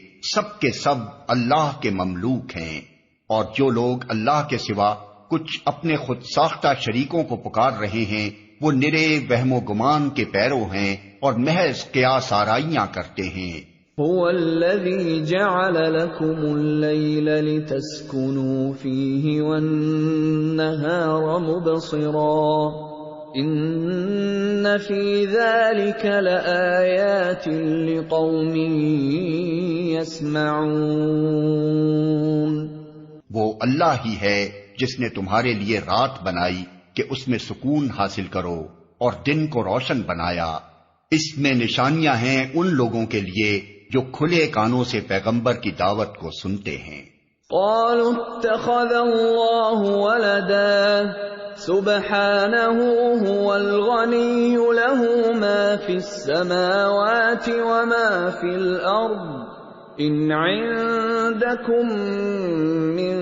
سب اللہ کے مملوک ہیں، اور جو لوگ اللہ کے سوا کچھ اپنے خود ساختہ شریکوں کو پکار رہے ہیں وہ نرے وہم و گمان کے پیرو ہیں اور محض قیاس آرائیاں کرتے ہیں۔ هو الذي جعل لكم الليل لتسكنوا فيه والنهار مبصرا إن في ذلك لآيات لقوم يسمعون۔ وہ اللہ ہی ہے جس نے تمہارے لیے رات بنائی کہ اس میں سکون حاصل کرو اور دن کو روشن بنایا، اس میں نشانیاں ہیں ان لوگوں کے لیے جو کھلے کانوں سے پیغمبر کی دعوت کو سنتے ہیں۔ قالوا اتخذ اللہ ولدا سبحانہ هو الغنی له ما فی السماوات وما فی الارض ان عندکم من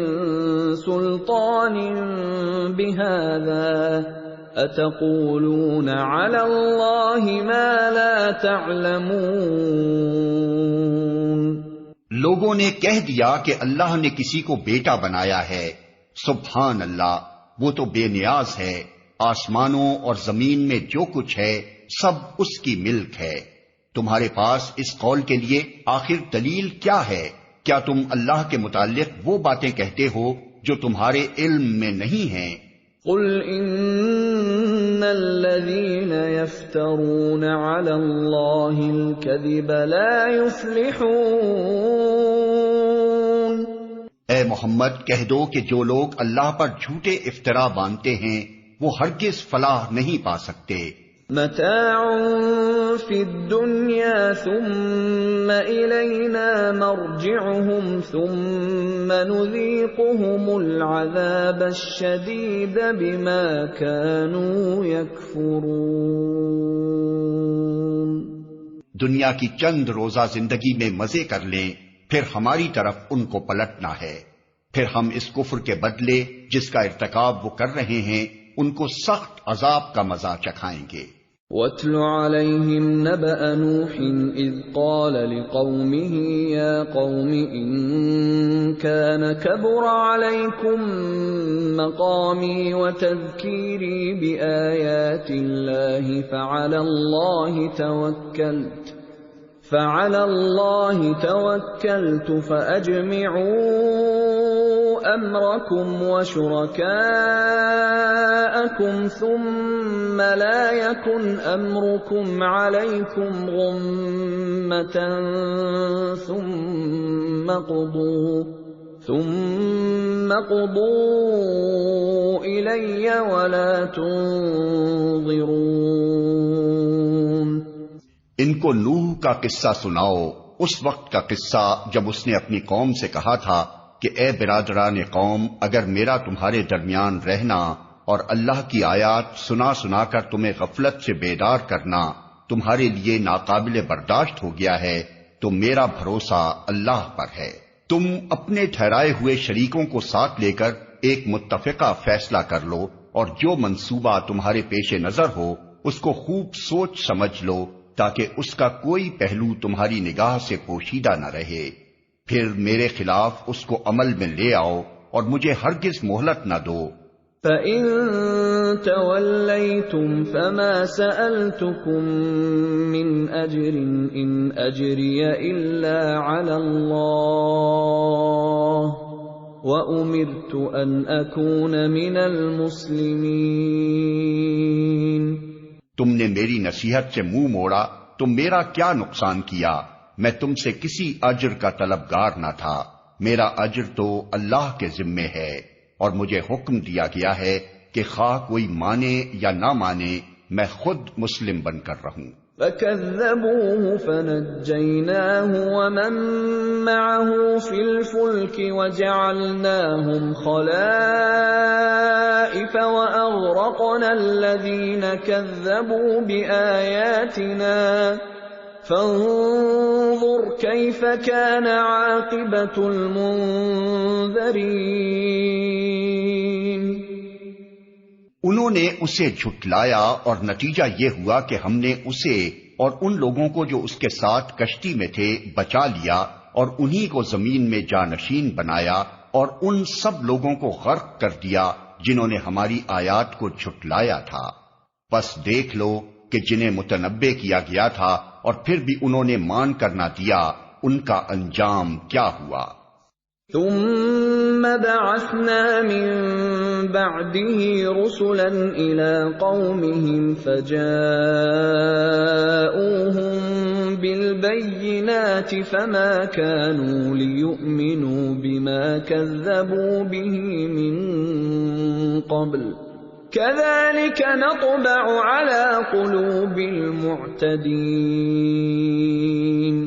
سلطان بهذا اتقولون علی اللہ ما لا تعلمون۔ لوگوں نے کہہ دیا کہ اللہ نے کسی کو بیٹا بنایا ہے۔ سبحان اللہ، وہ تو بے نیاز ہے، آسمانوں اور زمین میں جو کچھ ہے سب اس کی ملک ہے۔ تمہارے پاس اس قول کے لیے آخر دلیل کیا ہے؟ کیا تم اللہ کے متعلق وہ باتیں کہتے ہو جو تمہارے علم میں نہیں ہیں؟ قل ان الذین یفترون علی اللہ الکذب لا یفلحون۔ اے محمد کہہ دو کہ جو لوگ اللہ پر جھوٹے افطرا باندھتے ہیں وہ ہرگز فلاح نہیں پا سکتے۔ متاع فی الدنیا ثم الینا مرجعهم ثم نذیقهم العذاب الشدید بما كانوا یکفرون۔ دنیا کی چند روزہ زندگی میں مزے کر لیں، پھر ہماری طرف ان کو پلٹنا ہے، پھر ہم اس کفر کے بدلے جس کا ارتکاب وہ کر رہے ہیں ان کو سخت عذاب کا مزہ چکھائیں گے۔ وَاتْلُ عَلَيْهِمْ نَبَأَ نُوحٍ إِذْ قَالَ لِقَوْمِهِ يَا قَوْمِ إِن كَانَ كَبُرَ عَلَيْكُمْ مَقَامِي وَتَذْكِيرِي بِآيَاتِ اللَّهِ فَعَلَى اللَّهِ تَوَكَّلْتُ فَأَجْمِعُوا أَمْرَكُمْ وَشُرَكَاءَكُمْ ثُمَّ لَا يَكُنْ أَمْرُكُمْ عَلَيْكُمْ غُمَّةً ثُمَّ قُضُوا إِلَيَّ وَلَا تُنظِرُونَ۔ ان کو نوح کا قصہ سناؤ، اس وقت کا قصہ جب اس نے اپنی قوم سے کہا تھا کہ اے برادران قوم، اگر میرا تمہارے درمیان رہنا اور اللہ کی آیات سنا سنا کر تمہیں غفلت سے بیدار کرنا تمہارے لیے ناقابل برداشت ہو گیا ہے تو میرا بھروسہ اللہ پر ہے۔ تم اپنے ٹھہرائے ہوئے شریکوں کو ساتھ لے کر ایک متفقہ فیصلہ کر لو، اور جو منصوبہ تمہارے پیش نظر ہو اس کو خوب سوچ سمجھ لو تاکہ اس کا کوئی پہلو تمہاری نگاہ سے پوشیدہ نہ رہے، پھر میرے خلاف اس کو عمل میں لے آؤ اور مجھے ہرگز مہلت نہ دو۔ فَإِن تَوَلَّيْتُمْ فَمَا سَأَلْتُكُم مِّنْ أَجْرٍ إِنْ أَجْرِيَ إِلَّا عَلَى اللَّهِ وَأُمِرْتُ أَنْ أَكُونَ مِنَ الْمُسْلِمِينَ۔ تم نے میری نصیحت سے منہ موڑا تو میرا کیا نقصان کیا؟ میں تم سے کسی اجر کا طلبگار نہ تھا، میرا اجر تو اللہ کے ذمے ہے، اور مجھے حکم دیا گیا ہے کہ خواہ کوئی مانے یا نہ مانے میں خود مسلم بن کر رہوں۔ فَكَذَّبُوهُ فَنَجَّيْنَاهُ وَمَن مَّعَهُ فِي الْفُلْكِ وَجَعَلْنَاهُمْ خَلَائِفَ وَأَغْرَقْنَا الَّذِينَ كَذَّبُوا بِآيَاتِنَا فَانظُرْ كَيْفَ كَانَ عَاقِبَةُ الْمُنذَرِينَ۔ انہوں نے اسے جھٹلایا اور نتیجہ یہ ہوا کہ ہم نے اسے اور ان لوگوں کو جو اس کے ساتھ کشتی میں تھے بچا لیا، اور انہی کو زمین میں جانشین بنایا، اور ان سب لوگوں کو غرق کر دیا جنہوں نے ہماری آیات کو جھٹلایا تھا۔ پس دیکھ لو کہ جنہیں متنبع کیا گیا تھا اور پھر بھی انہوں نے مان کر نہ دیا، ان کا انجام کیا ہوا۔ ثم بعثنا من بعده رسلا إلى قومهم فجاءوهم بالبينات فما كانوا ليؤمنوا بما كذبوا به من قبل كذلك نطبع على قلوب المعتدين۔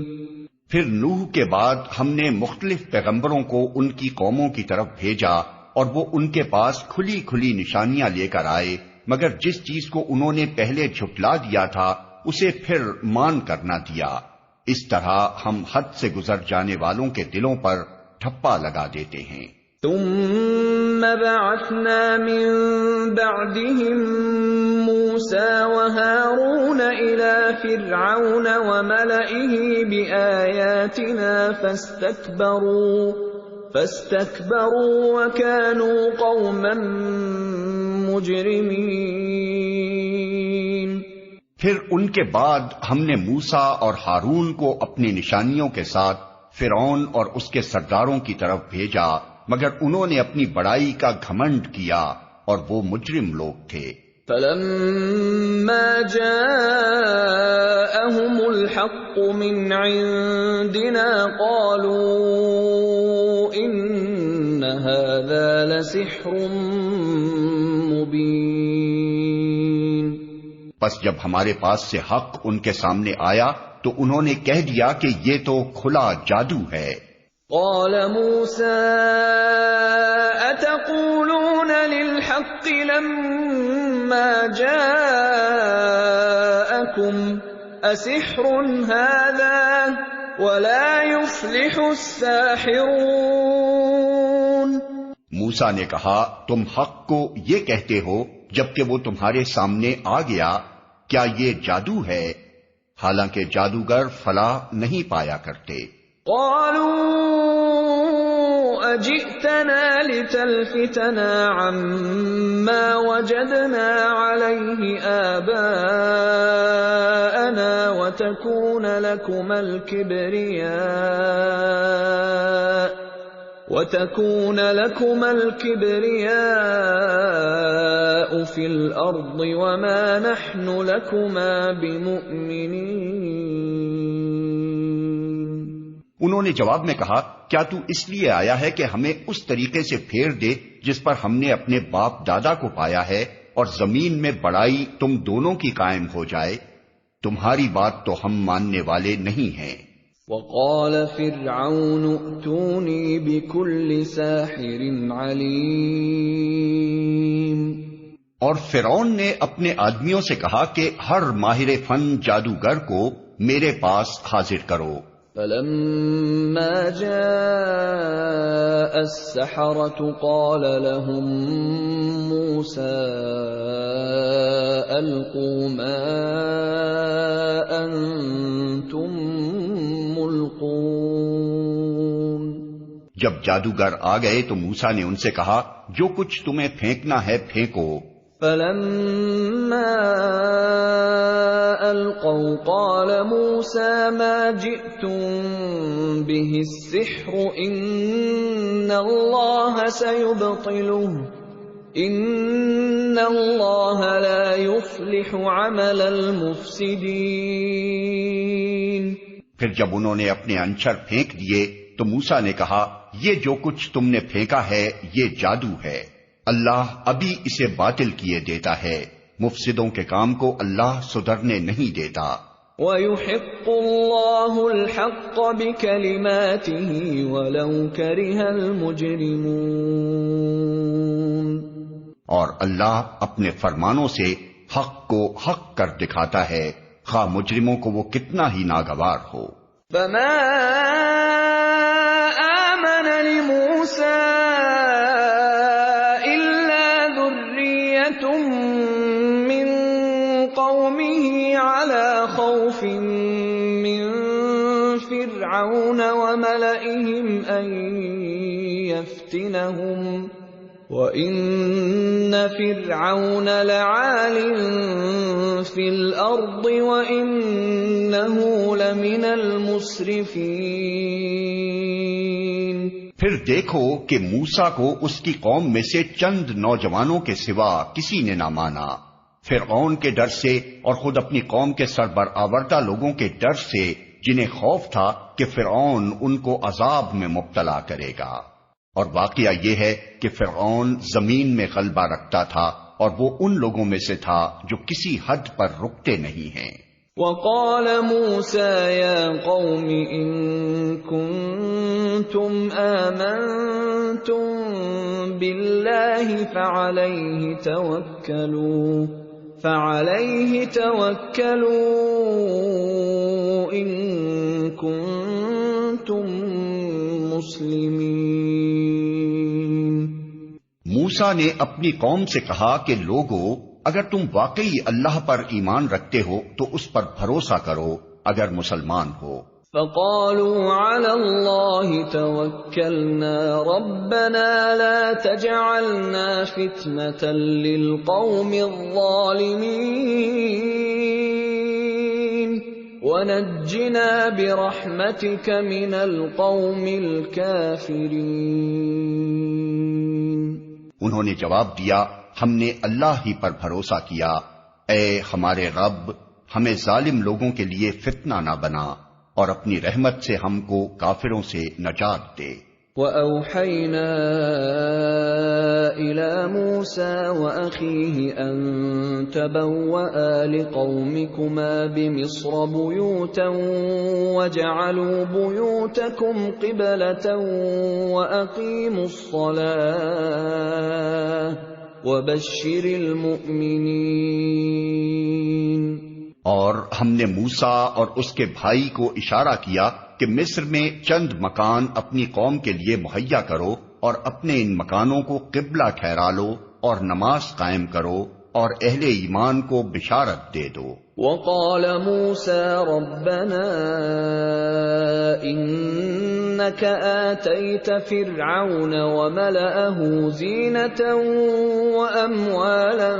پھر نوح کے بعد ہم نے مختلف پیغمبروں کو ان کی قوموں کی طرف بھیجا، اور وہ ان کے پاس کھلی کھلی نشانیاں لے کر آئے، مگر جس چیز کو انہوں نے پہلے جھٹلا دیا تھا اسے پھر مان کر نہ دیا۔ اس طرح ہم حد سے گزر جانے والوں کے دلوں پر ٹھپا لگا دیتے ہیں۔ ثم بعثنا من بعدهم موسى وهارون إلى فرعون وملئه بآياتنا فاستكبروا وكانوا قوما مجرمين۔ پھر ان کے بعد ہم نے موسیٰ اور ہارون کو اپنی نشانیوں کے ساتھ فرعون اور اس کے سرداروں کی طرف بھیجا، مگر انہوں نے اپنی بڑائی کا گھمنڈ کیا اور وہ مجرم لوگ تھے۔ فَلَمَّا جَاءَهُمُ الْحَقُّ مِنْ عِنْدِنَا قَالُوا إِنَّ هَذَا لَسِحْرٌ مُبِينٌ۔ پس جب ہمارے پاس سے حق ان کے سامنے آیا تو انہوں نے کہہ دیا کہ یہ تو کھلا جادو ہے۔ قال موسى أتقولون للحق لما جاءكم أسحر هذا ولا يفلح الساحرون۔ موسیٰ نے کہا تم حق کو یہ کہتے ہو جبکہ وہ تمہارے سامنے آ گیا، کیا یہ جادو ہے؟ حالانکہ جادوگر فلاح نہیں پایا کرتے۔ قالوا اجئتنا لتلفتنا عما وجدنا عليه آباءنا وتكون لكما الكبرياء في الأرض وما نحن لكما بمؤمنين۔ انہوں نے جواب میں کہا، کیا تو اس لیے آیا ہے کہ ہمیں اس طریقے سے پھیر دے جس پر ہم نے اپنے باپ دادا کو پایا ہے، اور زمین میں بڑائی تم دونوں کی قائم ہو جائے؟ تمہاری بات تو ہم ماننے والے نہیں ہیں۔ وقال فرعون ائتوني بكل ساحر علیم، اور فرعون نے اپنے آدمیوں سے کہا کہ ہر ماہر فن جادوگر کو میرے پاس حاضر کرو۔ فلما جاء السحرة قال لهم موسى ألقوا ما أنتم ملقون۔ جب جادوگر آ گئے تو موسیٰ نے ان سے کہا، جو کچھ تمہیں پھینکنا ہے پھینکو۔ فلما القوا قال موسى ما جئتم به السحر ان الله سيبطله ان الله لا يفلح عمل المفسدين۔ پھر جب انہوں نے اپنے انچر پھینک دیے تو موسیٰ نے کہا، یہ جو کچھ تم نے پھینکا ہے یہ جادو ہے، اللہ ابھی اسے باطل کیے دیتا ہے، مفسدوں کے کام کو اللہ سدھرنے نہیں دیتا۔ وَيُحِقُّ اللَّهُ الْحَقَّ بِكَلِمَاتِهِ وَلَوْ كَرِهَ الْمُجْرِمُونَ، اور اللہ اپنے فرمانوں سے حق کو حق کر دکھاتا ہے، خواہ مجرموں کو وہ کتنا ہی ناگوار ہو۔ فَمَا آمَنَ لِمُوسَىٰ خوف من فرعون وملئهم أن يفتنهم وإن فرعون لعال في الأرض وإنه لمن المسرفين۔ پھر دیکھو کہ موسیٰ کو اس کی قوم میں سے چند نوجوانوں کے سوا کسی نے نہ مانا، فرعون کے ڈر سے اور خود اپنی قوم کے سربرآوردہ لوگوں کے ڈر سے، جنہیں خوف تھا کہ فرعون ان کو عذاب میں مبتلا کرے گا۔ اور واقعہ یہ ہے کہ فرعون زمین میں غلبہ رکھتا تھا اور وہ ان لوگوں میں سے تھا جو کسی حد پر رکتے نہیں ہیں۔ وقال موسى يا قوم إن كنتم آمنتم بالله فعليه توكلوا إن كنتم مسلمين۔ موسیٰ نے اپنی قوم سے کہا کہ لوگو، اگر تم واقعی اللہ پر ایمان رکھتے ہو تو اس پر بھروسہ کرو اگر مسلمان ہو۔ فقالوا على الله توكلنا ربنا لا تجعلنا فتنة للقوم الظالمين ونجنا برحمتك من القوم الكافرين۔ انہوں نے جواب دیا، ہم نے اللہ ہی پر بھروسہ کیا، اے ہمارے رب، ہمیں ظالم لوگوں کے لیے فتنہ نہ بنا اور اپنی رحمت سے ہم کو کافروں سے نجات دے۔ وَأَوْحَيْنَا إِلَى مُوسَى وَأَخِيهِ أَن تَبَوَّآ لِقَوْمِكُمَا بِمِصْرَ بُيُوتًا وَاجْعَلُوا بُيُوتَكُمْ قِبْلَةً وَأَقِيمُوا الصَّلَاةَ وَبَشِّرِ الْمُؤْمِنِينَ۔ اور ہم نے موسیٰ اور اس کے بھائی کو اشارہ کیا کہ مصر میں چند مکان اپنی قوم کے لیے مہیا کرو اور اپنے ان مکانوں کو قبلہ ٹھہرا لو اور نماز قائم کرو اور اہل ایمان کو بشارت دے دو۔ وقال موسى ربنا إنك آتيت فرعون وملأه زينة وأموالا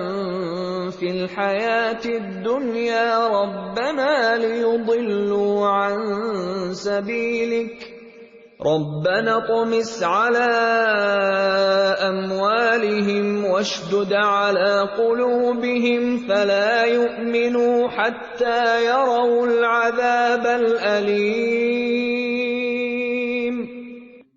في الحياة الدنيا ربنا ليضلوا عن سبيلك ربنا اطمس على أموالهم واشدد على قلوبهم فلا يؤمنوا حتى يروا العذاب الأليم۔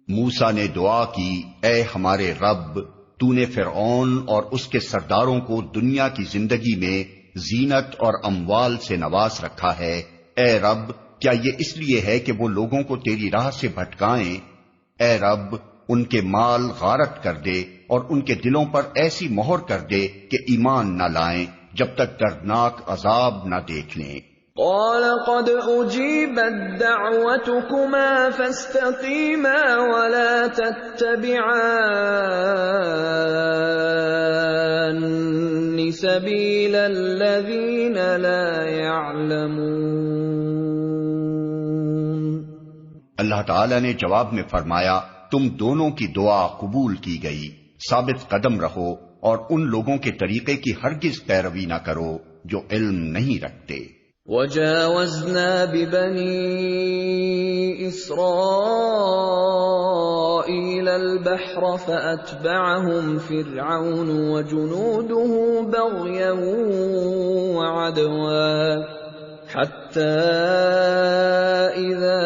موسیٰ نے دعا کی، اے ہمارے رب، تو نے فرعون اور اس کے سرداروں کو دنیا کی زندگی میں زینت اور اموال سے نواز رکھا ہے۔ اے رب، کیا یہ اس لیے ہے کہ وہ لوگوں کو تیری راہ سے بھٹکائیں؟ اے رب، ان کے مال غارت کر دے اور ان کے دلوں پر ایسی مہر کر دے کہ ایمان نہ لائیں جب تک دردناک عذاب نہ دیکھ لیں۔ قال قد أجيبت دعوتكما فاستقيما ولا تتبعان سبيل الذين لا يعلمون۔ اللہ تعالی نے جواب میں فرمایا، تم دونوں کی دعا قبول کی گئی، ثابت قدم رہو اور ان لوگوں کے طریقے کی ہرگز پیروی نہ کرو جو علم نہیں رکھتے۔ وجاوزنا ببني إسرائيل البحر فأتبعهم فرعون وجنوده بغيا وعدوا حتى إذا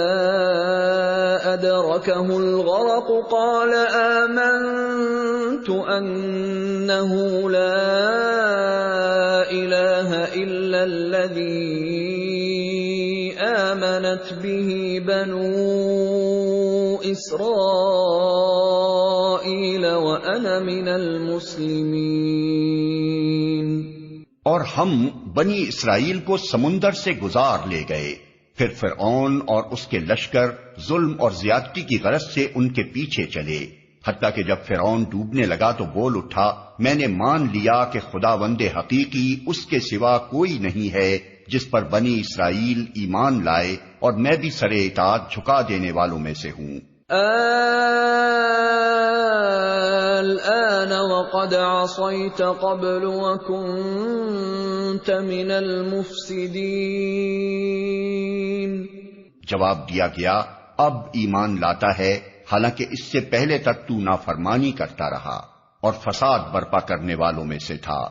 أدركه الغرق قال آمنت أنه لا إله إلا الذي آمنت به بنو إسرائيل وأنا من المسلمين۔ اور ہم بنی اسرائیل کو سمندر سے گزار لے گئے، پھر فرعون اور اس کے لشکر ظلم اور زیادتی کی غرض سے ان کے پیچھے چلے، حتیٰ کہ جب فرعون ڈوبنے لگا تو بول اٹھا، میں نے مان لیا کہ خداوند حقیقی اس کے سوا کوئی نہیں ہے جس پر بنی اسرائیل ایمان لائے، اور میں بھی سر اطاعت جھکا دینے والوں میں سے ہوں۔ الآن وقد عصيت قبل وكنت من المفسدين۔ جواب دیا گیا، اب ایمان لاتا ہے، حالانکہ اس سے پہلے تک تو نافرمانی کرتا رہا اور فساد برپا کرنے والوں میں سے تھا۔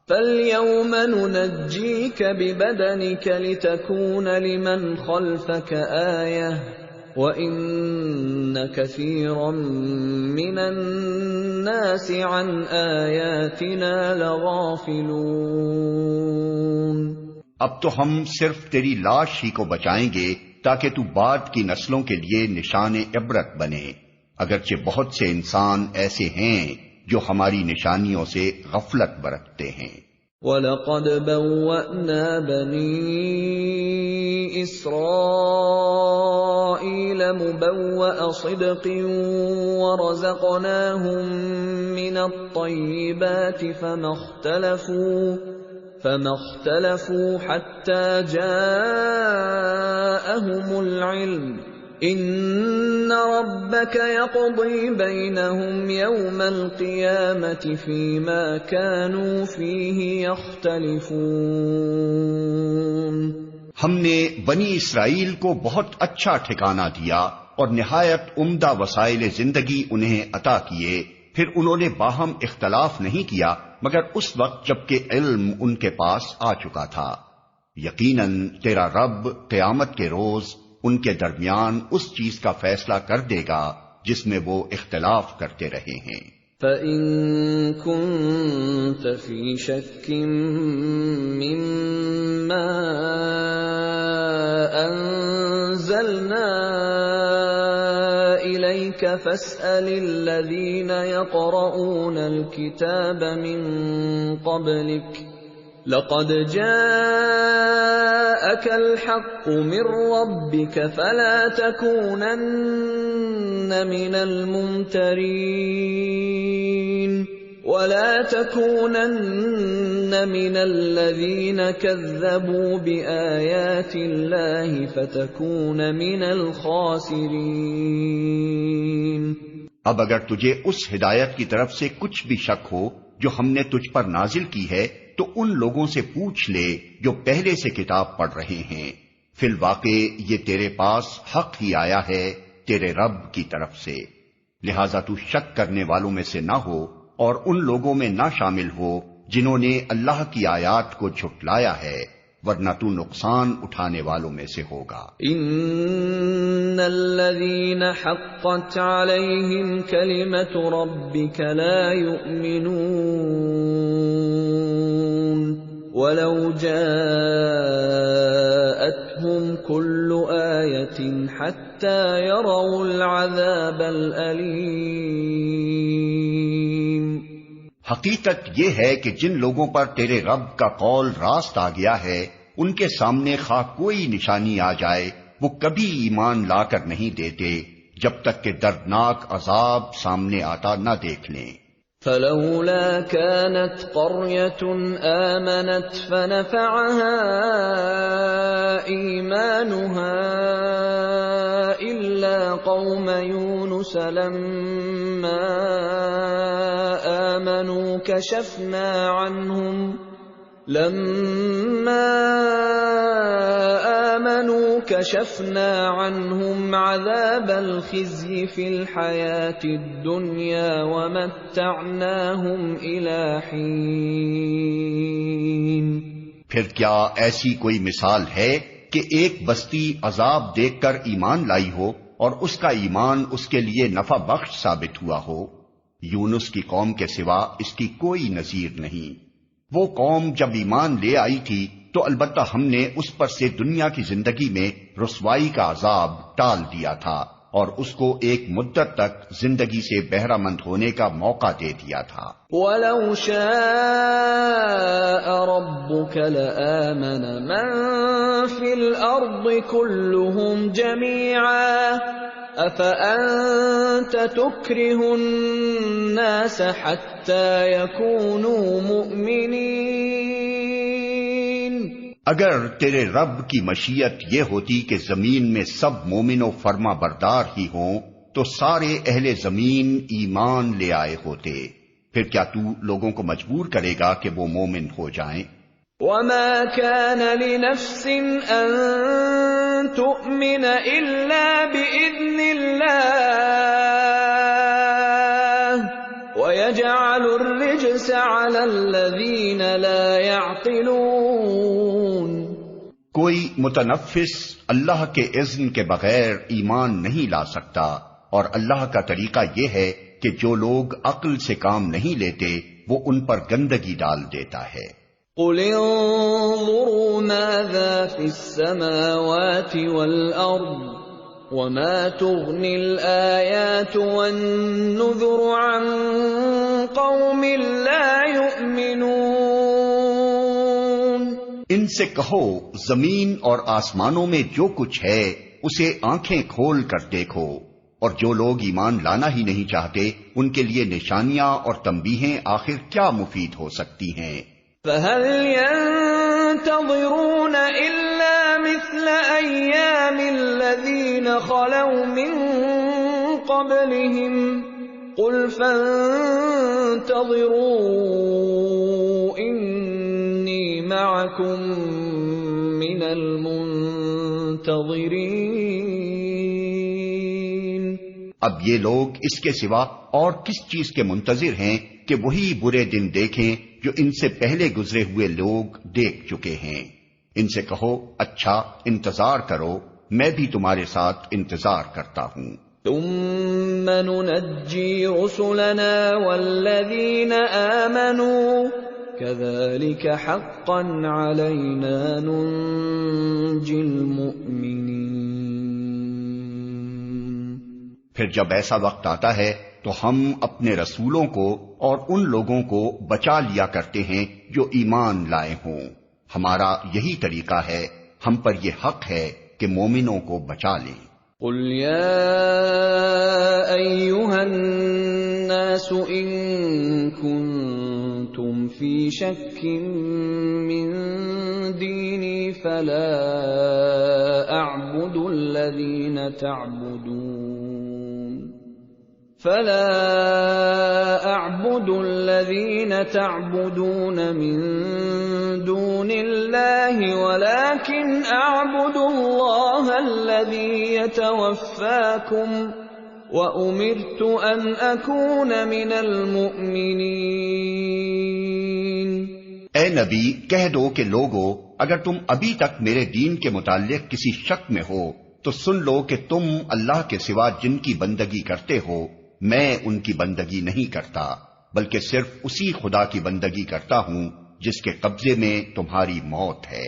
فَالْيَوْمَ نُنَجِّيكَ بِبَدَنِكَ لِتَكُونَ لِمَنْ خَلْفَكَ آيَةً وَإِنَّ كَثِيرًا مِّنَ النَّاسِ عَنْ آيَاتِنَا لَغَافِلُونَ۔ اب تو ہم صرف تیری لاش ہی کو بچائیں گے تاکہ تو بعد کی نسلوں کے لیے نشان عبرت بنے، اگرچہ بہت سے انسان ایسے ہیں جو ہماری نشانیوں سے غفلت برتتے ہیں۔ وَلَقَدْ بَوَّأْنَا بَنِي إِسْرَائِيلَ مُبَوَّأَ صِدْقٍ وَرَزَقْنَاهُم مِّنَ الطَّيِّبَاتِ فَمَا اخْتَلَفُوا حَتَّى جَاءَهُمُ الْعِلْمُ إِنَّ رَبَّكَ يَقْضِي بَيْنَهُمْ يَوْمَ الْقِيَامَةِ فِيمَا كَانُوا فِيهِ يَخْتَلِفُونَ۔ ہم نے بنی اسرائیل کو بہت اچھا ٹھکانہ دیا اور نہایت عمدہ وسائل زندگی انہیں عطا کیے، پھر انہوں نے باہم اختلاف نہیں کیا مگر اس وقت جبکہ علم ان کے پاس آ چکا تھا۔ یقیناً تیرا رب قیامت کے روز ان کے درمیان اس چیز کا فیصلہ کر دے گا جس میں وہ اختلاف کرتے رہے ہیں۔ فَإِن كُنتَ فِي شَكٍّ مِّمَّا أَنزَلْنَا إِلَيْكَ فَاسْأَلِ الَّذِينَ يَقْرَؤُونَ الْكِتَابَ مِن قَبْلِكَ لَقَدْ جَاءَكَ الْحَقُّ مِن رَّبِّكَ فَلَا تَكُونَنَّ مِنَ الْمُمْتَرِينَ۔ ولا تكونن من الذين كذبوا بآيات الله فتكون من الخاسرين۔ اب اگر تجھے اس ہدایت کی طرف سے کچھ بھی شک ہو جو ہم نے تجھ پر نازل کی ہے تو ان لوگوں سے پوچھ لے جو پہلے سے کتاب پڑھ رہے ہیں، فی الواقع یہ تیرے پاس حق ہی آیا ہے تیرے رب کی طرف سے، لہذا تو شک کرنے والوں میں سے نہ ہو اور ان لوگوں میں نہ شامل ہو جنہوں نے اللہ کی آیات کو جھٹلایا ہے، ورنہ تو نقصان اٹھانے والوں میں سے ہوگا۔ ان الذين حقت عليهم كلمة ربك لا يؤمنون ولو جاءتهم كل آية حتى يروا العذاب الأليم۔ حقیقت یہ ہے کہ جن لوگوں پر تیرے رب کا قول راست آ گیا ہے ان کے سامنے خواہ کوئی نشانی آ جائے وہ کبھی ایمان لا کر نہیں دیتے جب تک کہ دردناک عذاب سامنے آتا نہ دیکھ لیں۔ فلولا كانت قرية آمنت فنفعها إيمانها إلا قوم يونس لما آمنوا كشفنا عنهم عذاب الخزي في الحياة الدنيا ومتعناهم إلى حين۔ پھر کیا ایسی کوئی مثال ہے کہ ایک بستی عذاب دیکھ کر ایمان لائی ہو اور اس کا ایمان اس کے لیے نفع بخش ثابت ہوا ہو؟ یونس کی قوم کے سوا اس کی کوئی نظیر نہیں۔ وہ قوم جب ایمان لے آئی تھی تو البتہ ہم نے اس پر سے دنیا کی زندگی میں رسوائی کا عذاب ٹال دیا تھا اور اس کو ایک مدت تک زندگی سے بہرہ مند ہونے کا موقع دے دیا تھا۔ وَلَوْ شَاءَ رَبُّكَ لَآمَنَ مَن فِي الْأَرْضِ كُلُّهُمْ جَمِيعًا أَفَأَنْتَ تُكْرِهُ النَّاسَ حَتَّى يَكُونُوا مُؤْمِنِينَ۔ اگر تیرے رب کی مشیت یہ ہوتی کہ زمین میں سب مومن و فرما بردار ہی ہوں تو سارے اہل زمین ایمان لے آئے ہوتے، پھر کیا تو لوگوں کو مجبور کرے گا کہ وہ مومن ہو جائیں؟ وَمَا كَانَ لِنَفْسٍ أَن تُؤْمِنَ إِلَّا بِإِذْنِ اللَّهِ وَيَجْعَلُ الرِّجْسَ عَلَى الَّذِينَ لَا يَعْقِلُونَ۔ کوئی متنفس اللہ کے اذن کے بغیر ایمان نہیں لا سکتا، اور اللہ کا طریقہ یہ ہے کہ جو لوگ عقل سے کام نہیں لیتے وہ ان پر گندگی ڈال دیتا ہے۔ قُلِ انظُرُوا مَاذَا فِي السَّمَاوَاتِ وَالْأَرْضِ وَمَا تُغْنِي الْآيَاتُ وَالنُّذُرُ عَن قَوْمٍ لَا يُؤْمِنُونَ۔ ان سے کہو زمین اور آسمانوں میں جو کچھ ہے اسے آنکھیں کھول کر دیکھو، اور جو لوگ ایمان لانا ہی نہیں چاہتے ان کے لیے نشانیاں اور تنبیہیں آخر کیا مفید ہو سکتی ہیں؟ فَهَلْ يَنتَظِرُونَ إِلَّا مِثْلَ أَيَّامِ الَّذِينَ خَلَوْا مِن قَبْلِهِمْ قُلْ فَانتَظِرُوا إِنِّي مَعَكُم مِّنَ الْمُنتَظِرِينَ۔ اب یہ لوگ اس کے سوا اور کس چیز کے منتظر ہیں کہ وہی برے دن دیکھیں جو ان سے پہلے گزرے ہوئے لوگ دیکھ چکے ہیں۔ ان سے کہو اچھا انتظار کرو، میں بھی تمہارے ساتھ انتظار کرتا ہوں۔ ثم ننجی رسلنا والذین آمنوا كذلك حقا علینا ننجی المؤمنین۔ پھر جب ایسا وقت آتا ہے تو ہم اپنے رسولوں کو اور ان لوگوں کو بچا لیا کرتے ہیں جو ایمان لائے ہوں۔ ہمارا یہی طریقہ ہے، ہم پر یہ حق ہے کہ مومنوں کو بچا لیں۔ قل یا ایھا الناس إن كنتم في شك من ديني فلا أعبد الذين تعبدون من دون الله ولكن أعبد الله الذي يتوفاكم وأمرت أن أكون من المؤمنين۔ اے نبی کہہ دو کہ لوگو اگر تم ابھی تک میرے دین کے متعلق کسی شک میں ہو تو سن لو کہ تم اللہ کے سوا جن کی بندگی کرتے ہو میں ان کی بندگی نہیں کرتا بلکہ صرف اسی خدا کی بندگی کرتا ہوں جس کے قبضے میں تمہاری موت ہے۔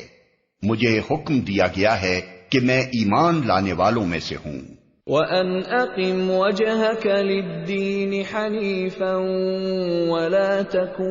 مجھے حکم دیا گیا ہے کہ میں ایمان لانے والوں میں سے ہوں۔ وَأَنْ أَقِمْ وَجْهَكَ لِلدِّينِ حَنِيفًا وَلَا تَكُونَ